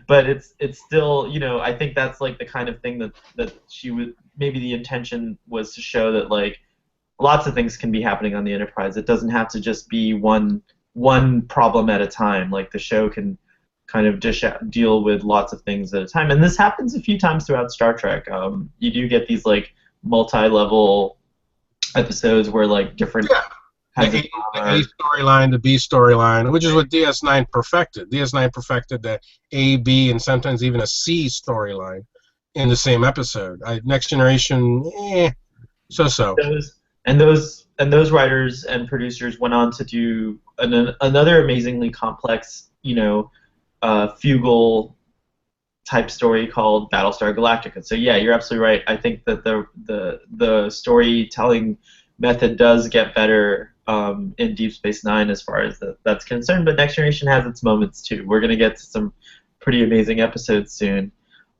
S1: but it's still I think that's like the kind of thing that she would maybe the intention was to show that like lots of things can be happening on the Enterprise. It doesn't have to just be one problem at a time. Like the show can kind of deal with lots of things at a time, and this happens a few times throughout Star Trek. You do get these like multi-level episodes where like different
S3: the A storyline, the B storyline, which is what DS9 perfected. DS9 perfected the A, B, and sometimes even a C storyline in the same episode. Next Generation, so.
S1: Those writers and producers went on to do another amazingly complex, fugal type story called Battlestar Galactica. So yeah, you're absolutely right. I think that the storytelling method does get better in Deep Space Nine as far as that's concerned, but Next Generation has its moments too. We're gonna get to some pretty amazing episodes soon.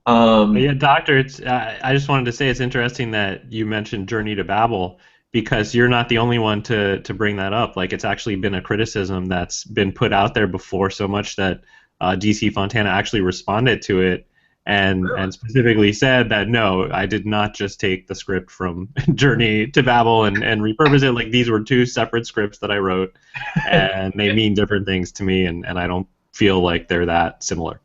S2: Yeah, Doctor, I just wanted to say it's interesting that you mentioned Journey to Babel because you're not the only one to bring that up. Like it's actually been a criticism that's been put out there before so much that DC Fontana actually responded to it. and specifically said that no, I did not just take the script from Journey to Babel and repurpose it. Like, these were two separate scripts that I wrote, and they mean different things to me, and I don't feel like they're that similar.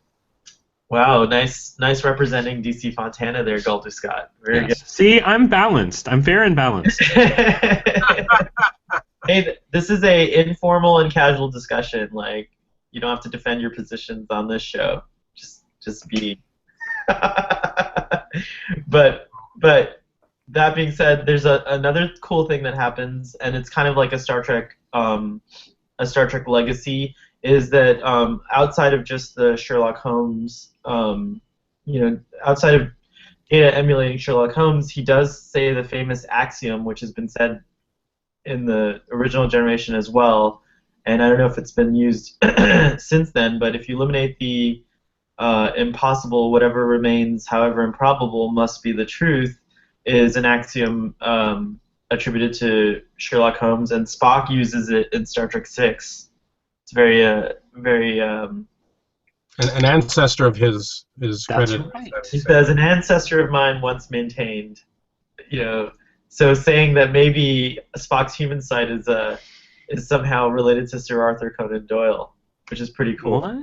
S1: Wow, nice representing DC Fontana there, Galter Scott. Very good.
S2: See, I'm balanced. I'm fair and balanced.
S1: Hey, this is a informal and casual discussion. Like, you don't have to defend your positions on this show. Just be. but that being said, there's another cool thing that happens, and it's kind of like a Star Trek legacy. Is that outside of just the Sherlock Holmes, outside of Data emulating Sherlock Holmes, he does say the famous axiom, which has been said in the original generation as well, and I don't know if it's been used since then, but if you eliminate the impossible, whatever remains, however improbable, must be the truth, is an axiom attributed to Sherlock Holmes, and Spock uses it in Star Trek VI. It's very an
S3: ancestor of his credited.
S2: Right.
S1: He says, an ancestor of mine once maintained, so saying that maybe Spock's human side is somehow related to Sir Arthur Conan Doyle, which is pretty cool.
S2: What?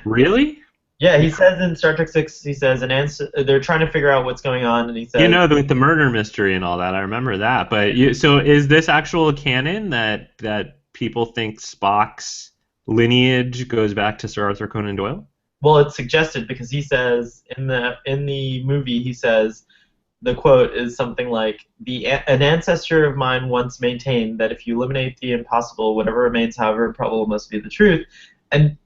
S2: Really?
S1: Yeah, he says in Star Trek VI, he says they're trying to figure out what's going on, and he says,
S2: with the murder mystery and all that, I remember that. But so is this actual canon that people think Spock's lineage goes back to Sir Arthur Conan Doyle?
S1: Well, it's suggested because he says in the movie, he says the quote is something like, an ancestor of mine once maintained that if you eliminate the impossible, whatever remains, however improbable, must be the truth. And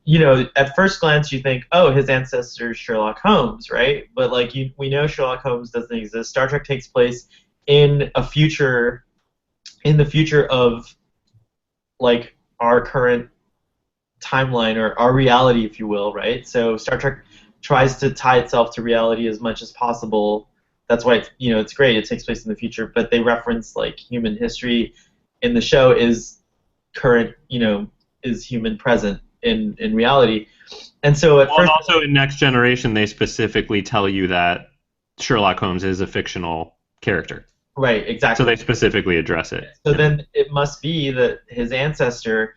S1: at first glance you think, oh, his ancestor is Sherlock Holmes, right? But we know Sherlock Holmes doesn't exist. Star Trek takes place in the future of like our current timeline, or our reality, if you will, right? So Star Trek tries to tie itself to reality as much as possible. That's why it's great. It takes place in the future, but they reference like human history in the show is current, is human present in reality. And so at first,
S2: also in Next Generation, they specifically tell you that Sherlock Holmes is a fictional character.
S1: Right, exactly.
S2: So they specifically address it.
S1: So then it must be that his ancestor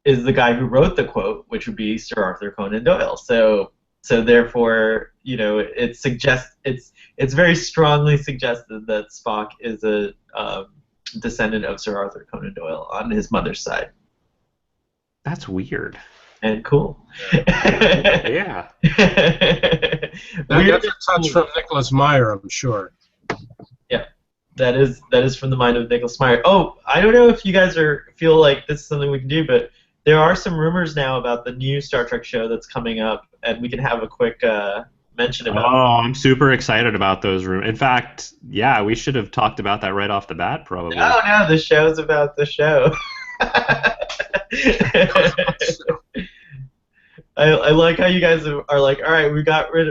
S1: is the guy who wrote the quote, which would be Sir Arthur Conan Doyle. So therefore, it's very strongly suggested that Spock is a descendant of Sir Arthur Conan Doyle on his mother's side.
S2: That's weird.
S1: And cool.
S2: Yeah.
S3: That's a touch from Nicholas Meyer, I'm sure.
S1: Yeah, that is from the mind of Nicholas Meyer. Oh, I don't know if you guys feel like this is something we can do, but there are some rumors now about the new Star Trek show that's coming up, and we can have a quick mention about it.
S2: Oh, I'm super excited about those rumors. In fact, yeah, we should have talked about that right off the bat, probably.
S1: Oh, no, the show's about the show. I like how you guys are like, all right,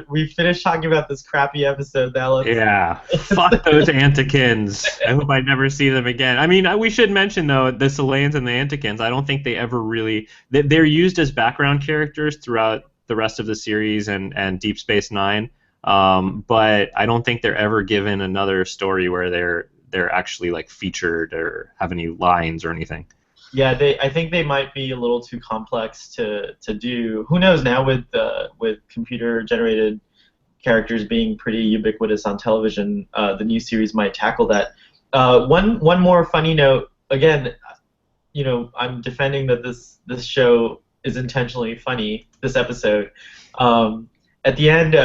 S1: we finished talking about this crappy episode. Now let's.
S2: Yeah, fuck those Anticans. I hope I never see them again. I mean, we should mention though the Selayans and the Anticans. I don't think they ever really. They're used as background characters throughout the rest of the series and Deep Space Nine, but I don't think they're ever given another story where they're actually like featured or have any lines or anything.
S1: Yeah, I think they might be a little too complex to do. Who knows now with computer-generated characters being pretty ubiquitous on television, the new series might tackle that. One more funny note. Again, I'm defending that this show is intentionally funny. This episode, at the end,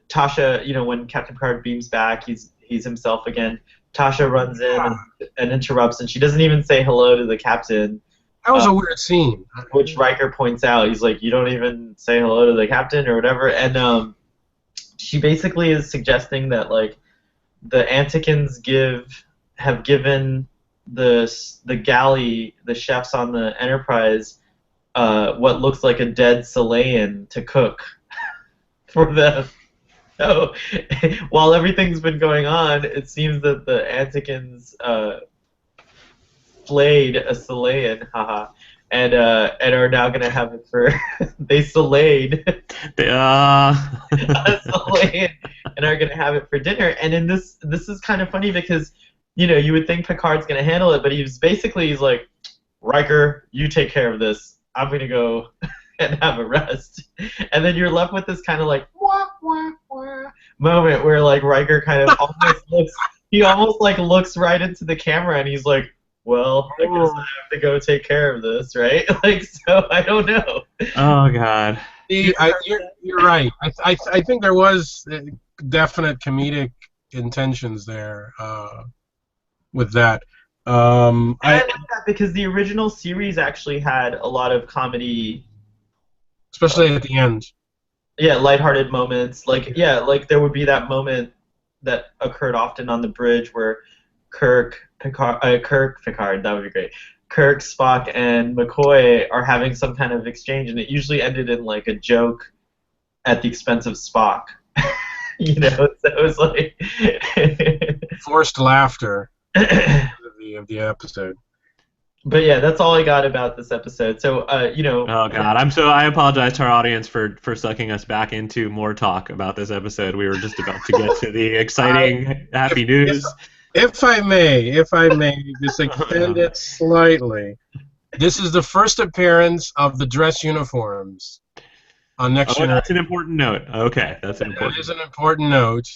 S1: Tasha, when Captain Picard beams back, he's himself again. Tasha runs in and interrupts, and she doesn't even say hello to the captain.
S3: That was a weird scene.
S1: Which Riker points out. He's like, you don't even say hello to the captain or whatever. And she basically is suggesting that like the Anticans have given the galley, the chefs on the Enterprise, what looks like a dead Selayan to cook for them. So, while everything's been going on, it seems that the Anticans flayed a Selayan, and are now gonna have it for they Selayed Selayan and are gonna have it for dinner. And in this is kind of funny because you would think Picard's gonna handle it, but he's like, Riker, you take care of this. I'm gonna go and have a rest. And then you're left with this kind of like wah wah wah moment where like Riker kind of almost looks right into the camera and he's like, well, I guess I have to go take care of this, right? Like, so I don't know.
S2: Oh God.
S3: You're right. I think there was definite comedic intentions there with that.
S1: I like that because the original series actually had a lot of comedy,
S3: especially at the end.
S1: Yeah, lighthearted moments. Like there would be that moment that occurred often on the bridge where Kirk, Picard, that would be great. Kirk, Spock, and McCoy are having some kind of exchange, and it usually ended in like a joke at the expense of Spock. So it was like
S3: forced laughter of the episode.
S1: But yeah, that's all I got about this episode. So
S2: Oh God, I apologize to our audience for sucking us back into more talk about this episode. We were just about to get to the exciting, happy news.
S3: If I may, just extend it slightly. This is the first appearance of the dress uniforms on Next Generation.
S2: That's an important note. Okay, that's an important.
S3: That is an important note.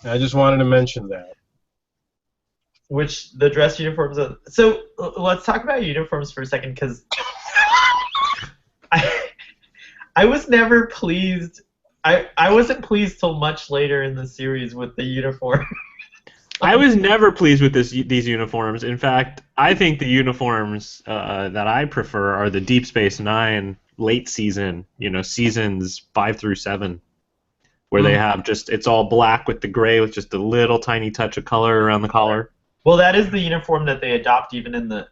S3: I just wanted to mention that.
S1: Which the dress uniforms are. So let's talk about uniforms for a second, because I was never pleased. I wasn't pleased till much later in the series with the uniform.
S2: I was never pleased with these uniforms. In fact, I think the uniforms that I prefer are the Deep Space Nine late season, seasons 5 through 7, where they have it's all black with the gray with just a little tiny touch of color around the collar.
S1: Well, that is the uniform that they adopt even in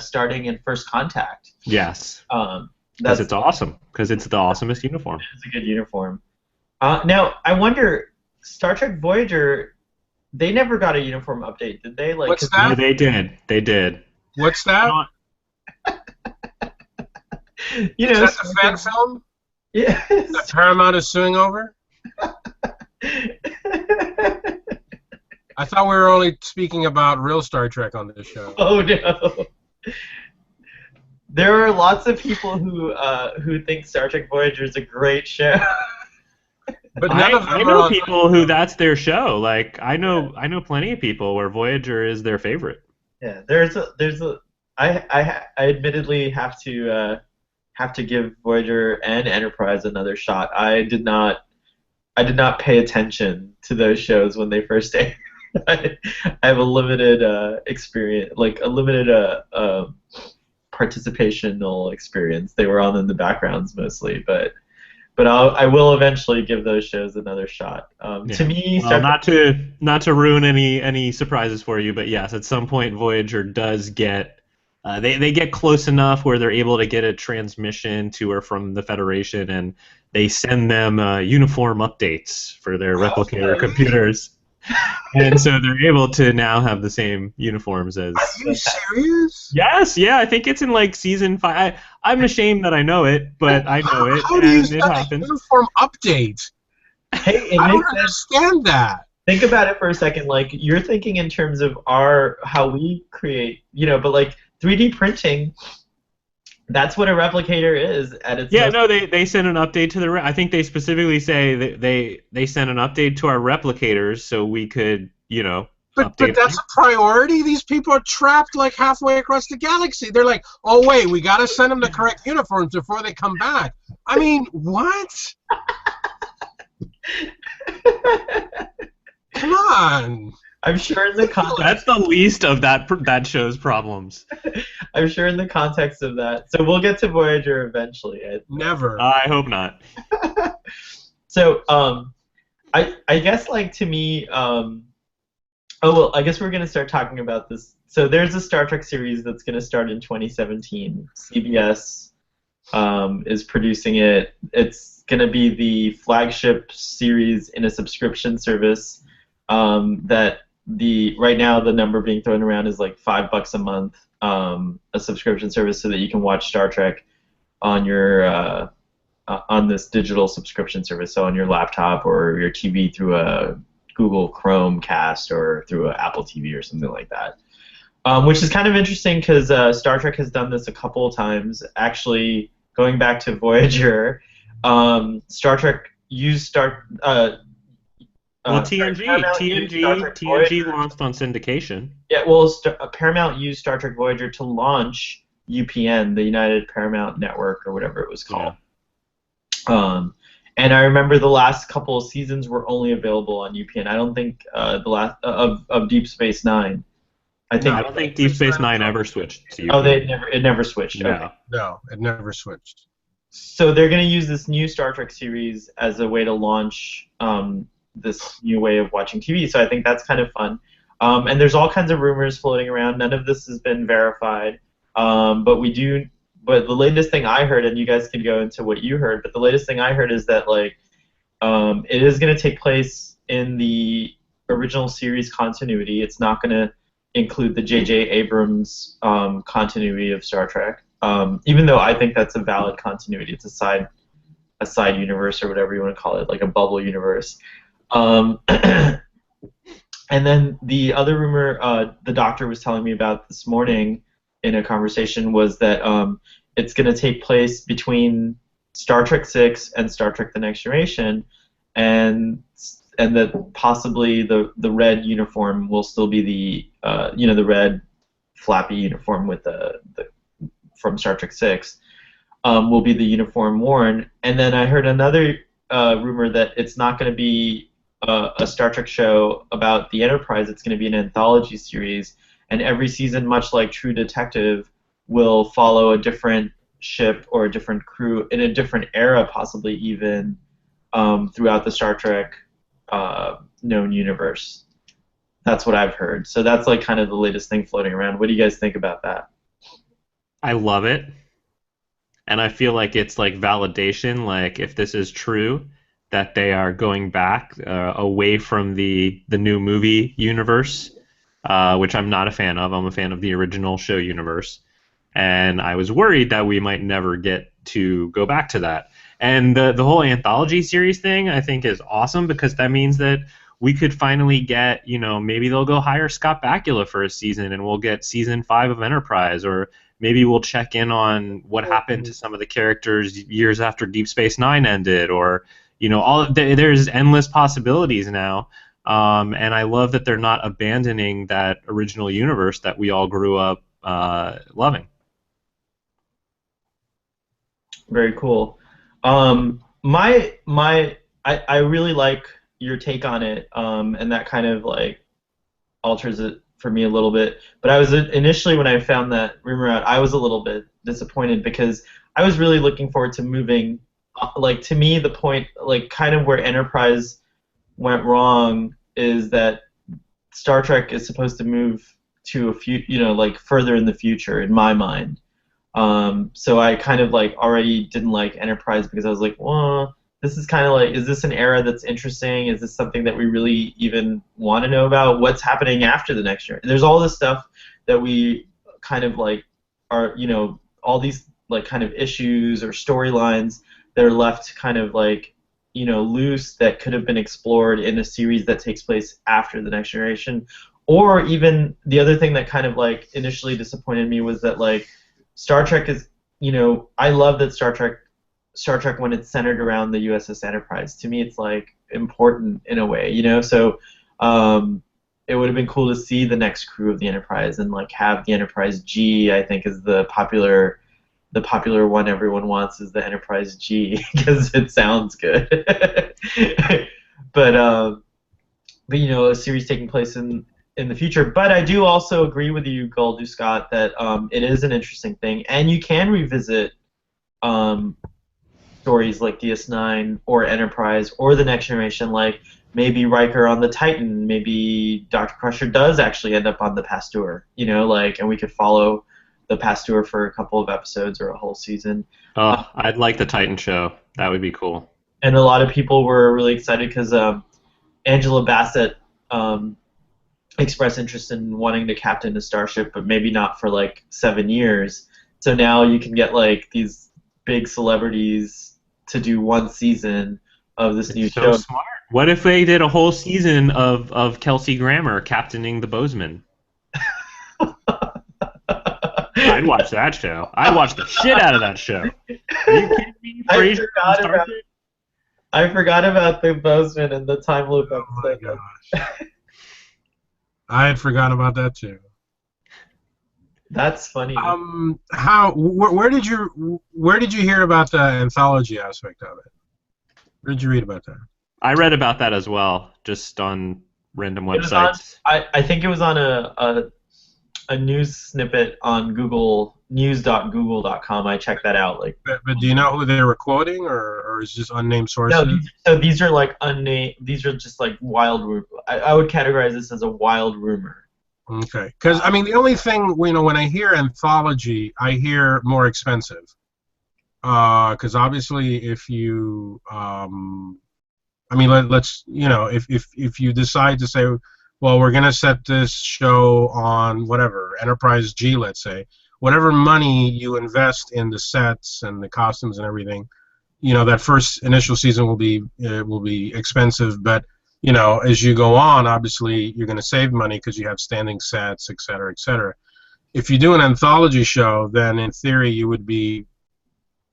S1: starting in First Contact.
S2: Yes. Because it's awesome. Because it's the awesomest uniform.
S1: It's a good uniform. Now, I wonder, Star Trek Voyager, they never got a uniform update, did they? Like,
S3: what's that?
S2: No, they did. They did.
S3: What's that?
S1: Is
S3: that the fan film?
S1: Yeah.
S3: That Paramount is suing over? I thought we were only speaking about real Star Trek on this show.
S1: Oh no. There are lots of people who think Star Trek Voyager is a great show.
S3: But none of them
S2: I know people who that's their show. Like I know plenty of people where Voyager is their favorite.
S1: Yeah, I admittedly have to give Voyager and Enterprise another shot. I did not pay attention to those shows when they first aired. I have a limited experience, like a limited participational experience. They were on in the backgrounds mostly, but I will eventually give those shows another shot. To me,
S2: not to ruin any surprises for you, but yes, at some point Voyager does get they get close enough where they're able to get a transmission to or from the Federation, and they send them uniform updates for their replicator computers. And so they're able to now have the same uniforms as...
S3: Are you serious?
S2: Yes, yeah, I think it's in like season 5. I'm ashamed that I know it, but I know it,
S3: How do you
S2: and it happens.
S3: Uniform update?
S1: Hey,
S3: I don't understand that.
S1: Think about it for a second. Like, you're thinking in terms of how we create, but like 3D printing, that's what a replicator is at its
S2: they sent an update to I think they specifically say that they sent an update to our replicators so we could,
S3: But that's a priority? These people are trapped like halfway across the galaxy. They're like, oh wait, we gotta send them the correct uniforms before they come back. I mean, what? Come on.
S1: I'm sure in the context...
S2: That's the least of that show's problems.
S1: I'm sure in the context of that. So we'll get to Voyager eventually.
S3: Never.
S2: I hope not.
S1: So, I guess, like, to me, I guess we're going to start talking about this. So there's a Star Trek series that's going to start in 2017. CBS is producing it. It's going to be the flagship series in a subscription service right now the number being thrown around is like $5 a month, a subscription service so that you can watch Star Trek on your on this digital subscription service, so on your laptop or your TV through a Google Chromecast or through an Apple TV or something like that. Which is kind of interesting because Star Trek has done this a couple of times. Actually, going back to Voyager, Star Trek used
S2: TNG launched on syndication.
S1: Yeah, well, Paramount used Star Trek Voyager to launch UPN, the United Paramount Network, or whatever it was called. Yeah. And I remember the last couple of seasons were only available on UPN. I don't think the last of Deep Space Nine.
S2: I don't think Deep Space Nine ever switched to UPN.
S1: Oh, it never switched.
S2: No.
S1: Okay.
S3: No, it never switched.
S1: So they're going to use this new Star Trek series as a way to launch this new way of watching TV. So I think that's kind of fun. And there's all kinds of rumors floating around. None of this has been verified. But the latest thing I heard, and you guys can go into what you heard, but the latest thing I heard is that it is going to take place in the original series continuity. It's not going to include the J.J. Abrams continuity of Star Trek. Even though I think that's a valid continuity, it's a side universe or whatever you want to call it, like a bubble universe. And then the other rumor the doctor was telling me about this morning in a conversation was that it's going to take place between Star Trek VI and Star Trek: The Next Generation, and that possibly the red uniform will still be the red flappy uniform with the from Star Trek VI will be the uniform worn. And then I heard another rumor that it's not going to be a Star Trek show about the Enterprise. It's going to be an anthology series, and every season, much like True Detective, will follow a different ship or a different crew in a different era, possibly even throughout the Star Trek known universe. That's what I've heard. So that's like kind of the latest thing floating around. What do you guys think about that?
S2: I love it, and I feel like it's like validation. Like if this is true, that they are going back away from the new movie universe, which I'm not a fan of. I'm a fan of the original show universe, and I was worried that we might never get to go back to that. And the whole anthology series thing, I think, is awesome because that means that we could finally get, maybe they'll go hire Scott Bakula for a season, and we'll get season 5 of Enterprise, or maybe we'll check in on what happened to some of the characters years after Deep Space Nine ended, or there's endless possibilities now. And I love that they're not abandoning that original universe that we all grew up loving.
S1: Very cool. I really like your take on it, and that kind of like alters it for me a little bit. But I was initially, when I found that rumor out, I was a little bit disappointed because I was really looking forward to moving. Like, to me, the point, like, kind of where Enterprise went wrong is that Star Trek is supposed to move to further in the future, in my mind. So I kind of like already didn't like Enterprise because I was like, well, this is kind of like, is this an era that's interesting? Is this something that we really even want to know about? What's happening after the next year? There's all this stuff that we kind of like are, all these like kind of issues or storylines that are left kind of like, loose, that could have been explored in a series that takes place after the Next Generation. Or even the other thing that kind of like initially disappointed me was that like Star Trek is, I love that Star Trek when it's centered around the USS Enterprise. To me, it's like important in a way, So it would have been cool to see the next crew of the Enterprise and like have the Enterprise G. I think is the popular one everyone wants is the Enterprise G because it sounds good. but a series taking place in the future. But I do also agree with you, Goldu Scott, that it is an interesting thing, and you can revisit stories like DS9 or Enterprise or the Next Generation, like maybe Riker on the Titan, maybe Dr. Crusher does actually end up on the Pasteur, and we could follow the Pasteur for a couple of episodes or a whole season.
S2: Oh, I'd like the Titan show. That would be cool.
S1: And a lot of people were really excited because Angela Bassett express interest in wanting to captain a starship, but maybe not for like 7 years. So now you can get like these big celebrities to do one season of this new
S2: It's so
S1: show.
S2: smart. What if they did a whole season of Kelsey Grammer captaining the Bozeman? I'd watch that show. I'd watch the shit out of that show. Are you kidding me? Frasier from Star Trek?
S1: I forgot about the Bozeman and the time loop
S3: Oh my
S1: episode.
S3: gosh. I had forgotten about that too.
S1: That's funny.
S3: Where did you hear about the anthology aspect of it? Where did you read about that?
S2: I read about that as well, just on random
S1: It was on,
S2: websites.
S1: I think it was on a news snippet on Google news.google.com. I checked that out. Like,
S3: But do you know who they were quoting, or is just unnamed sources?
S1: no, these are like unnamed. These are just like wild. I would categorize this as a wild rumor.
S3: Okay, because I mean the only thing when I hear anthology, I hear more expensive. Because obviously, if you, I mean, let's if you decide to say, well, we're gonna set this show on whatever Enterprise G, let's say, whatever money you invest in the sets and the costumes and everything, that first initial season will be expensive, but as you go on, obviously you're going to save money because you have standing sets, et cetera, et cetera. If you do an anthology show, then in theory you would be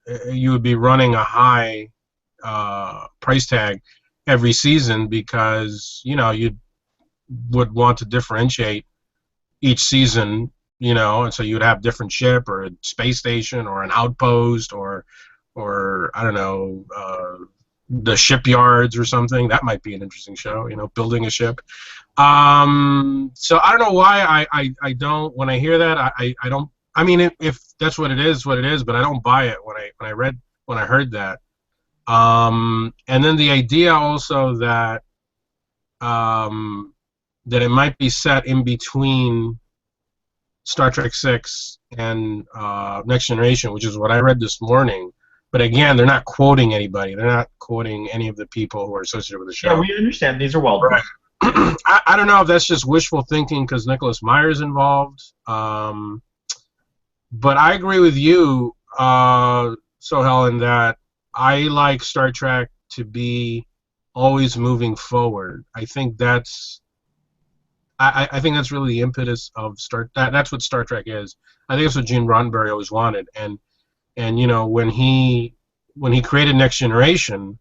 S3: running a high price tag every season because you would want to differentiate each season, and so you'd have different ship or a space station or an outpost or I don't know, the shipyards or something. That might be an interesting show, building a ship. So I don't know why I don't, when I hear that, I don't, I mean, if that's what it is, but I don't buy it when I heard that. And then the idea also that that it might be set in between Star Trek VI and Next Generation, which is what I read this morning. But again, they're not quoting anybody. They're not quoting any of the people who are associated with the show.
S1: Yeah, we understand. These are wild.
S3: Right. I don't know if that's just wishful thinking because Nicholas Meyer's involved. But I agree with you, Sohel, in that I like Star Trek to be always moving forward. I think that's really the impetus of that's what Star Trek is. I think that's what Gene Roddenberry always wanted. And when he created Next Generation,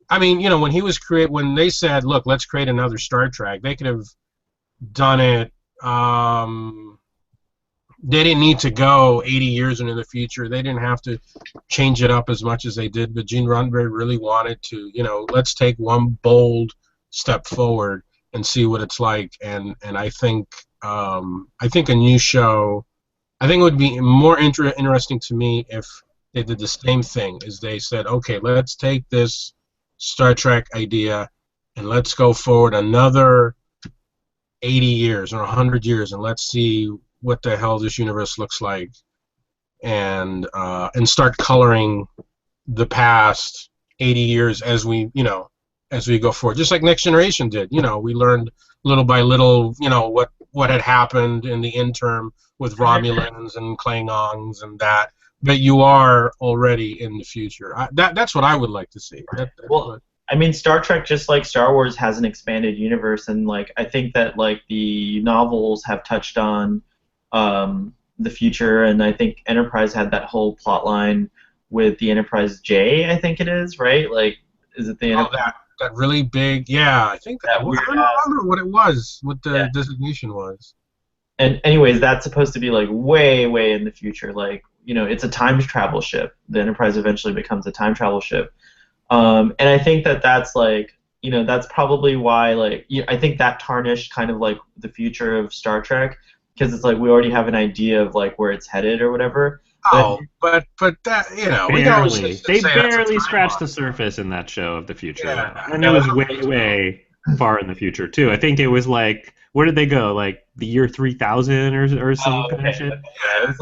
S3: I mean, when they said, look, let's create another Star Trek, they could have done it. They didn't need to go 80 years into the future. They didn't have to change it up as much as they did. But Gene Roddenberry really wanted to, let's take one bold step forward and see what it's like. And I think a new show. I think it would be more interesting to me if they did the same thing, as they said, okay, let's take this Star Trek idea and let's go forward another 80 years or 100 years and let's see what the hell this universe looks like, and start coloring the past 80 years as we go forward, just like Next Generation did. We learned little by little, what had happened in the interim with Romulans and Klingons and that. But you are already in the future. That's what I would like to see.
S1: I mean, Star Trek, just like Star Wars, has an expanded universe, and I think that the novels have touched on the future, and I think Enterprise had that whole plot line with the Enterprise J. I think it is, right? Is it the Enterprise?
S3: That really big, yeah. I think that. I don't remember what it was, what the designation was.
S1: And anyways, that's supposed to be way, way in the future. It's a time travel ship. The Enterprise eventually becomes a time travel ship. And I think that's that's probably why I think that tarnished kind of the future of Star Trek, because it's we already have an idea of where it's headed or whatever.
S3: But that
S2: they barely scratched the surface in that show of the future, and it was way far in the future too. I think it was where did they go? The year 3000 or some kind of shit.
S1: Yeah, it was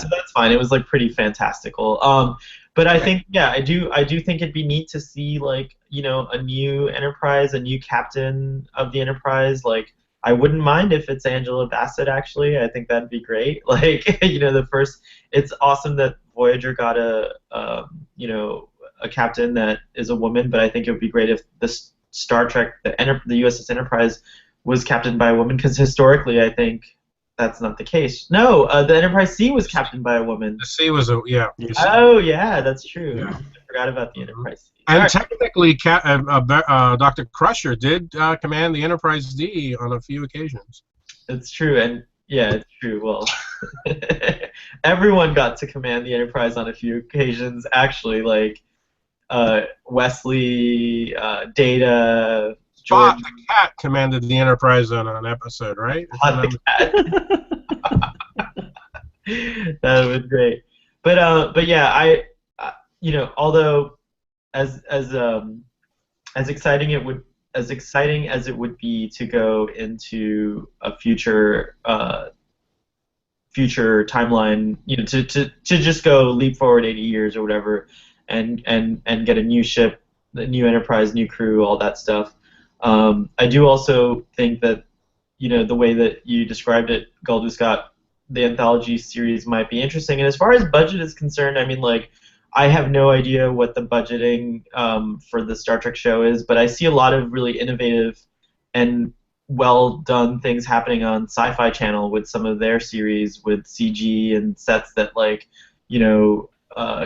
S1: so that's fine. It was pretty fantastical. But I think I do think it'd be neat to see a new Enterprise, a new captain of the Enterprise, I wouldn't mind if it's Angela Bassett. Actually, I think that'd be great. Like, the first, it's awesome that Voyager got a captain that is a woman, but I think it would be great if the Star Trek, the USS Enterprise, was captained by a woman, because historically, I think that's not the case. No, the Enterprise C was captained by a woman.
S3: The C was
S1: Oh yeah, that's true.
S3: Yeah.
S1: I forgot about the Enterprise C.
S3: And
S1: All right.
S3: technically, Dr. Crusher did command the Enterprise D on a few occasions.
S1: It's true, and yeah, it's true. Well, everyone got to command the Enterprise on a few occasions, actually. Like Wesley, Data,
S3: Spot
S1: George.
S3: the cat commanded the Enterprise on an episode, right?
S1: Spot the cat. That would be great. But yeah, although as exciting as it would be to go into a future timeline, to just go leap forward 80 years or whatever, and get a new ship, a new Enterprise, new crew, all that stuff. I do also think that the way that you described it, Galdu Scott, the anthology series might be interesting. And as far as budget is concerned, I mean, like, I have no idea what the budgeting for the Star Trek show is, but I see a lot of really innovative and well done things happening on Sci-Fi Channel with some of their series with CG and sets that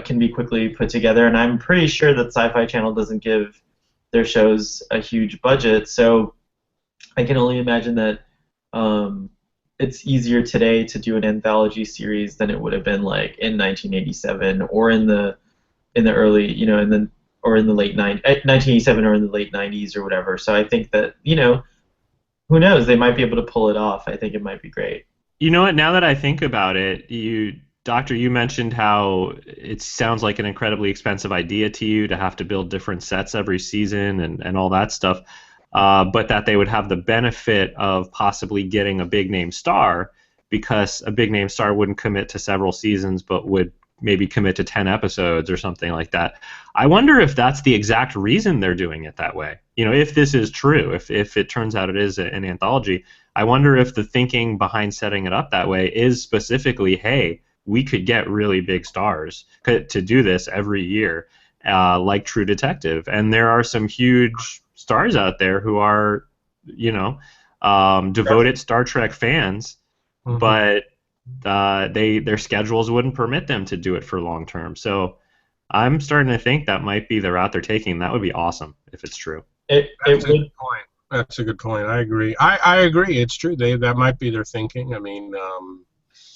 S1: can be quickly put together. And I'm pretty sure that Sci-Fi Channel doesn't give their shows a huge budget, so I can only imagine that it's easier today to do an anthology series than it would have been like in 1987 or in the early, or in the late 1987 or in the late 90s or whatever. So I think that, who knows, they might be able to pull it off. I think it might be great.
S2: You know what? Now that I think about it, Doctor, you mentioned how it sounds like an incredibly expensive idea to you to have to build different sets every season and all that stuff, but that they would have the benefit of possibly getting a big-name star, because a big-name star wouldn't commit to several seasons but would maybe commit to 10 episodes or something like that. I wonder if that's the exact reason they're doing it that way. If this is true, if it turns out it is an anthology, I wonder if the thinking behind setting it up that way is specifically, hey, we could get really big stars to do this every year, like True Detective. And there are some huge stars out there who are, devoted Star Trek fans,
S3: Mm-hmm.
S2: but their schedules wouldn't permit them to do it for long term. So I'm starting to think that might be the route they're taking. That would be awesome if it's true.
S3: That's a good point. That's a good point. I agree. I agree. It's true. That might be their thinking. I mean,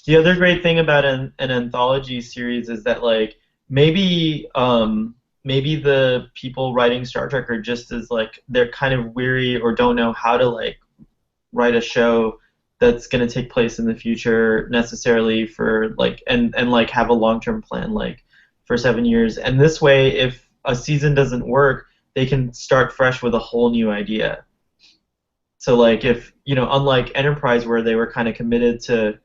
S1: the other great thing about an anthology series is that, like, maybe the people writing Star Trek are just as, like, they're kind of weary or don't know how to, like, write a show that's going to take place in the future necessarily for, like, and like have a long-term plan, like, for 7 years. And this way, if a season doesn't work, they can start fresh with a whole new idea. So, like, if, unlike Enterprise, where they were kind of committed to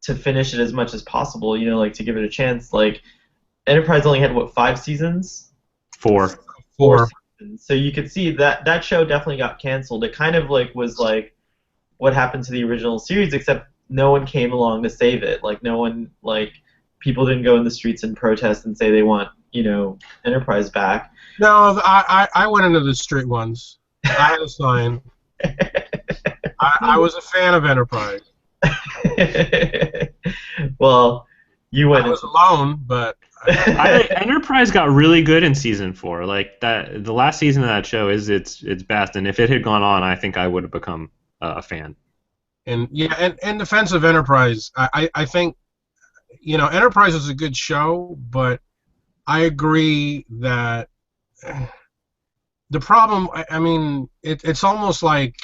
S1: finish it as much as possible, like, to give it a chance, like, Enterprise only had, 5 seasons?
S2: Four
S1: seasons. So you could see that show definitely got canceled. It kind of, like, was like what happened to the original series, except no one came along to save it. Like, no one, like, people didn't go in the streets and protest and say they want, Enterprise back.
S3: No, I went into the street once. I had a sign. I was a fan of Enterprise.
S1: Well, you went.
S3: I was alone, but
S2: Enterprise got really good in season 4. Like, that, the last season of that show is its best, and if it had gone on, I think I would have become a fan.
S3: And yeah, and in defense of Enterprise, I think, Enterprise is a good show, but I agree that the problem, I mean, it's almost like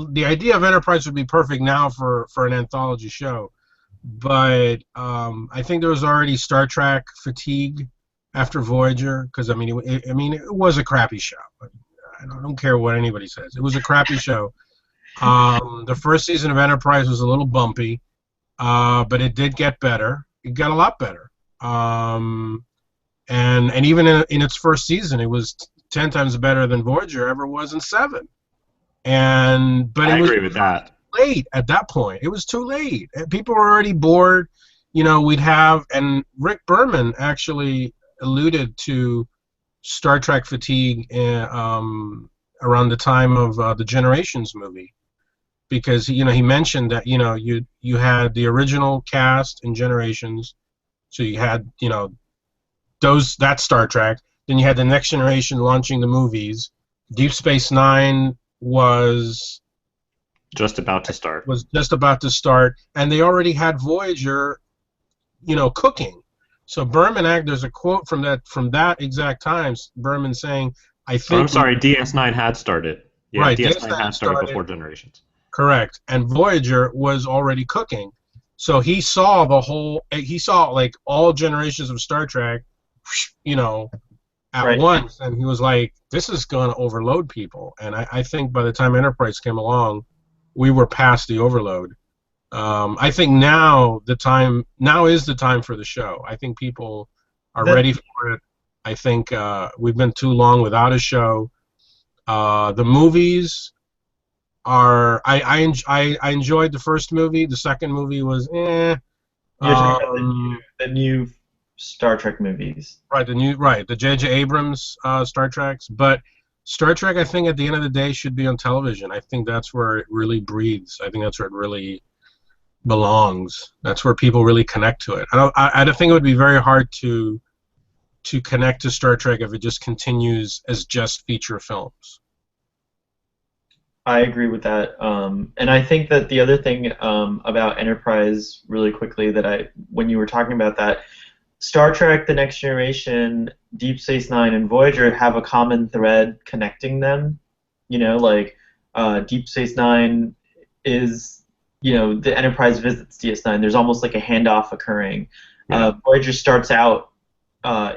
S3: the idea of Enterprise would be perfect now for an anthology show, but I think there was already Star Trek fatigue after Voyager, because I mean, it was a crappy show. I don't care what anybody says. It was a crappy show. The first season of Enterprise was a little bumpy, but it did get better. It got a lot better. And even in its first season, it was 10 times better than Voyager ever was in 7. But
S2: I
S3: it was
S2: agree with that.
S3: late at that point. It was too late. People were already bored. And Rick Berman actually alluded to Star Trek fatigue around the time of the Generations movie, because he mentioned that you had the original cast in Generations, so you had that Star Trek, then you had the Next Generation launching the movies. Deep Space Nine was
S2: Just about to start.
S3: just about to start, and they already had Voyager, cooking. So there's a quote from that exact time, Berman saying, "I
S2: Or, I'm
S3: think
S2: sorry, DS9 had started. Yeah,
S3: right,
S2: DS9 had started
S3: started,
S2: before Generations.
S3: correct, and Voyager was already cooking." So he saw like all generations of Star Trek, at
S1: Right.
S3: once, and he was like, "This is going to overload people." And I think by the time Enterprise came along, we were past the overload. I think now is the time for the show. I think people are ready for it. I think we've been too long without a show. The movies are. I enjoyed the first movie. The second movie was eh.
S1: You're talking about the new Star Trek movies.
S3: Right, the J.J. Abrams Star Treks. But Star Trek, I think, at the end of the day, should be on television. I think that's where it really breathes. I think that's where it really belongs. That's where people really connect to it. I think it would be very hard to connect to Star Trek if it just continues as just feature films.
S1: I agree with that. And I think that the other thing about Enterprise, really quickly, when you were talking about that, Star Trek: The Next Generation, Deep Space Nine, and Voyager have a common thread connecting them. Deep Space Nine is, the Enterprise visits DS9. There's almost like a handoff occurring.
S2: Yeah.
S1: Voyager starts out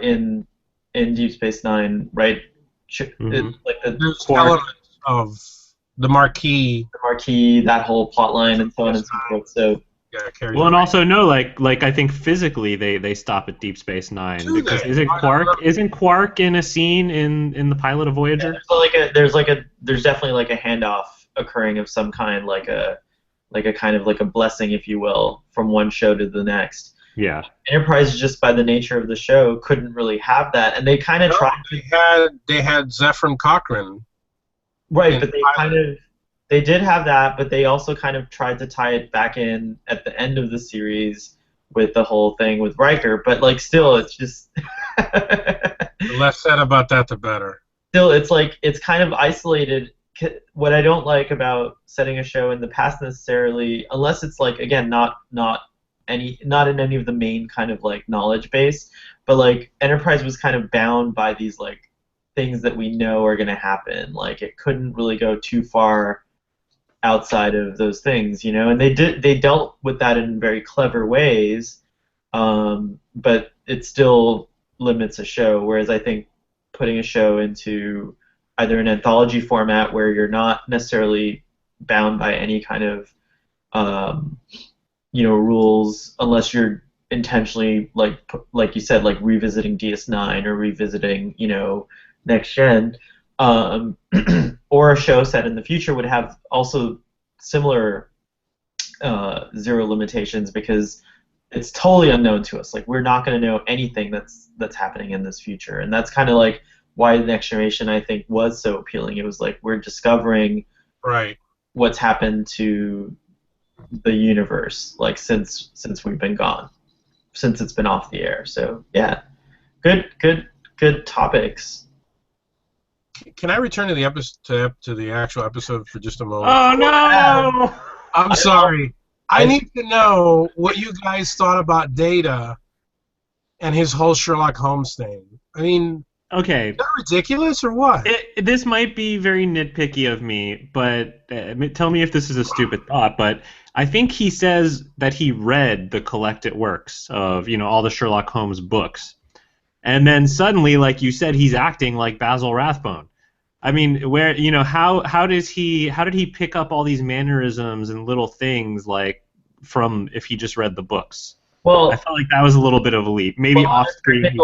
S1: in Deep Space Nine, right? It's like
S3: There's elements of the Marquis,
S1: that whole plot line, and so on and so forth. So.
S2: Well, and also like I think physically they stop at Deep Space Nine, because isn't Quark in a scene in the pilot of Voyager?
S1: Yeah, there's definitely like a handoff occurring of some kind, like a kind of like a blessing, if you will, from one show to the next.
S2: Yeah.
S1: Enterprise, just by the nature of the show, couldn't really have that, and they kind of tried.
S3: They had Zefram Cochrane.
S1: Right, but they did have that, but they also kind of tried to tie it back in at the end of the series with the whole thing with Riker. But still, it's just
S3: the less said about that, the better.
S1: Still, it's kind of isolated. What I don't like about setting a show in the past necessarily, unless it's again not in any of the main kind of knowledge base, but Enterprise was kind of bound by these things that we know are going to happen. It couldn't really go too far outside of those things, and they dealt with that in very clever ways, but it still limits a show. Whereas I think putting a show into either an anthology format where you're not necessarily bound by any kind of rules, unless you're intentionally like you said, revisiting DS9 or revisiting Next Gen. Or a show set in the future would have also similar zero limitations, because it's totally unknown to us. We're not going to know anything that's happening in this future, and that's kind of why the Next Generation, I think, was so appealing. It was we're discovering what's happened to the universe since we've been gone, since it's been off the air. So yeah, good topics.
S3: Can I return to the actual episode for just a moment?
S2: Oh no!
S3: I'm sorry. I need to know what you guys thought about Data and his whole Sherlock Holmes thing. I mean,
S2: okay,
S3: is that ridiculous or what?
S2: This might be very nitpicky of me, but tell me if this is a stupid thought. But I think he says that he read the collected works of all the Sherlock Holmes books. And then suddenly, like you said, he's acting like Basil Rathbone. I mean, how did he pick up all these mannerisms and little things from if he just read the books?
S1: Well,
S2: I felt like that was a little bit of a leap. Maybe off screen.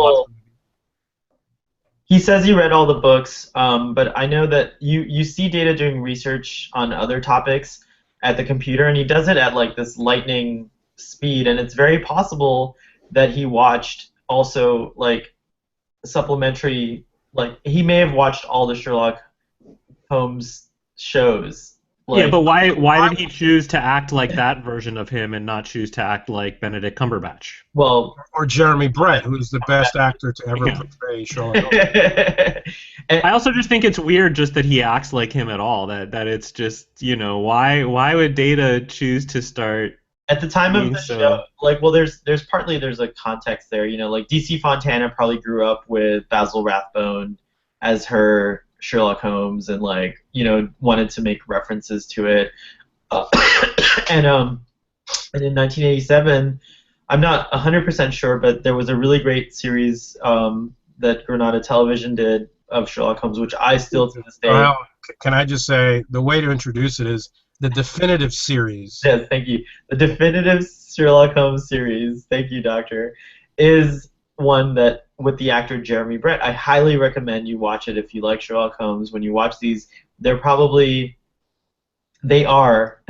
S1: He says he read all the books, but I know that you see Data doing research on other topics at the computer, and he does it at like this lightning speed, and it's very possible that he watched also like supplementary, like he may have watched all the Sherlock Holmes shows.
S2: Yeah,
S1: Like,
S2: but why did he choose to act like that version of him and not choose to act like Benedict Cumberbatch?
S1: well,
S3: Or Jeremy Brett, who's the best actor to ever
S2: Yeah.
S3: portray Sherlock Holmes.
S2: I also just think it's weird just that he acts like him at all. That it's just, why would Data choose to start
S1: at the time of
S2: being
S1: the
S2: so-
S1: show, like, well, there's a context there, like DC Fontana probably grew up with Basil Rathbone as her Sherlock Holmes, and like, wanted to make references to it, and in 1987, I'm not 100% sure, but there was a really great series that Granada Television did of Sherlock Holmes, which I still to this day.
S3: Well, can I just say the way to introduce it is the definitive series.
S1: Yes, thank you. The definitive Sherlock Holmes series, thank you, Doctor, is one that with the actor Jeremy Brett. I highly recommend you watch it if you like Sherlock Holmes. When you watch these, they are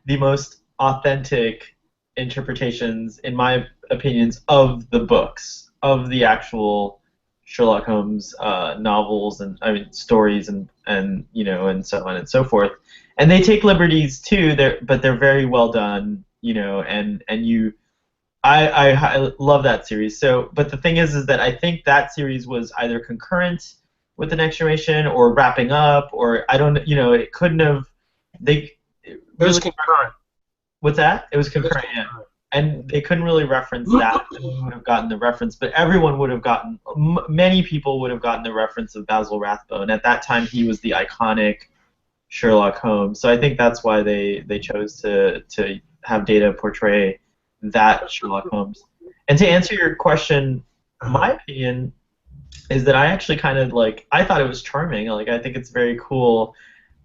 S1: the most authentic interpretations, in my opinions, of the books, of the actual Sherlock Holmes novels, and stories, and so on and so forth. And they take liberties too, but they're very well done, I love that series. So, but the thing is that I think that series was either concurrent with the Next Generation or wrapping up, or I don't, it couldn't have. It
S3: was concurrent.
S1: What's that? It was concurrent, yeah. And they couldn't really reference that. Everyone would have gotten the reference, but everyone would have gotten. Many people would have gotten the reference of Basil Rathbone. At that time, he was the iconic Sherlock Holmes. So I think that's why they chose to have Data portray that Sherlock Holmes. And to answer your question, my opinion is that I actually kind of I thought it was charming. Like, I think it's very cool.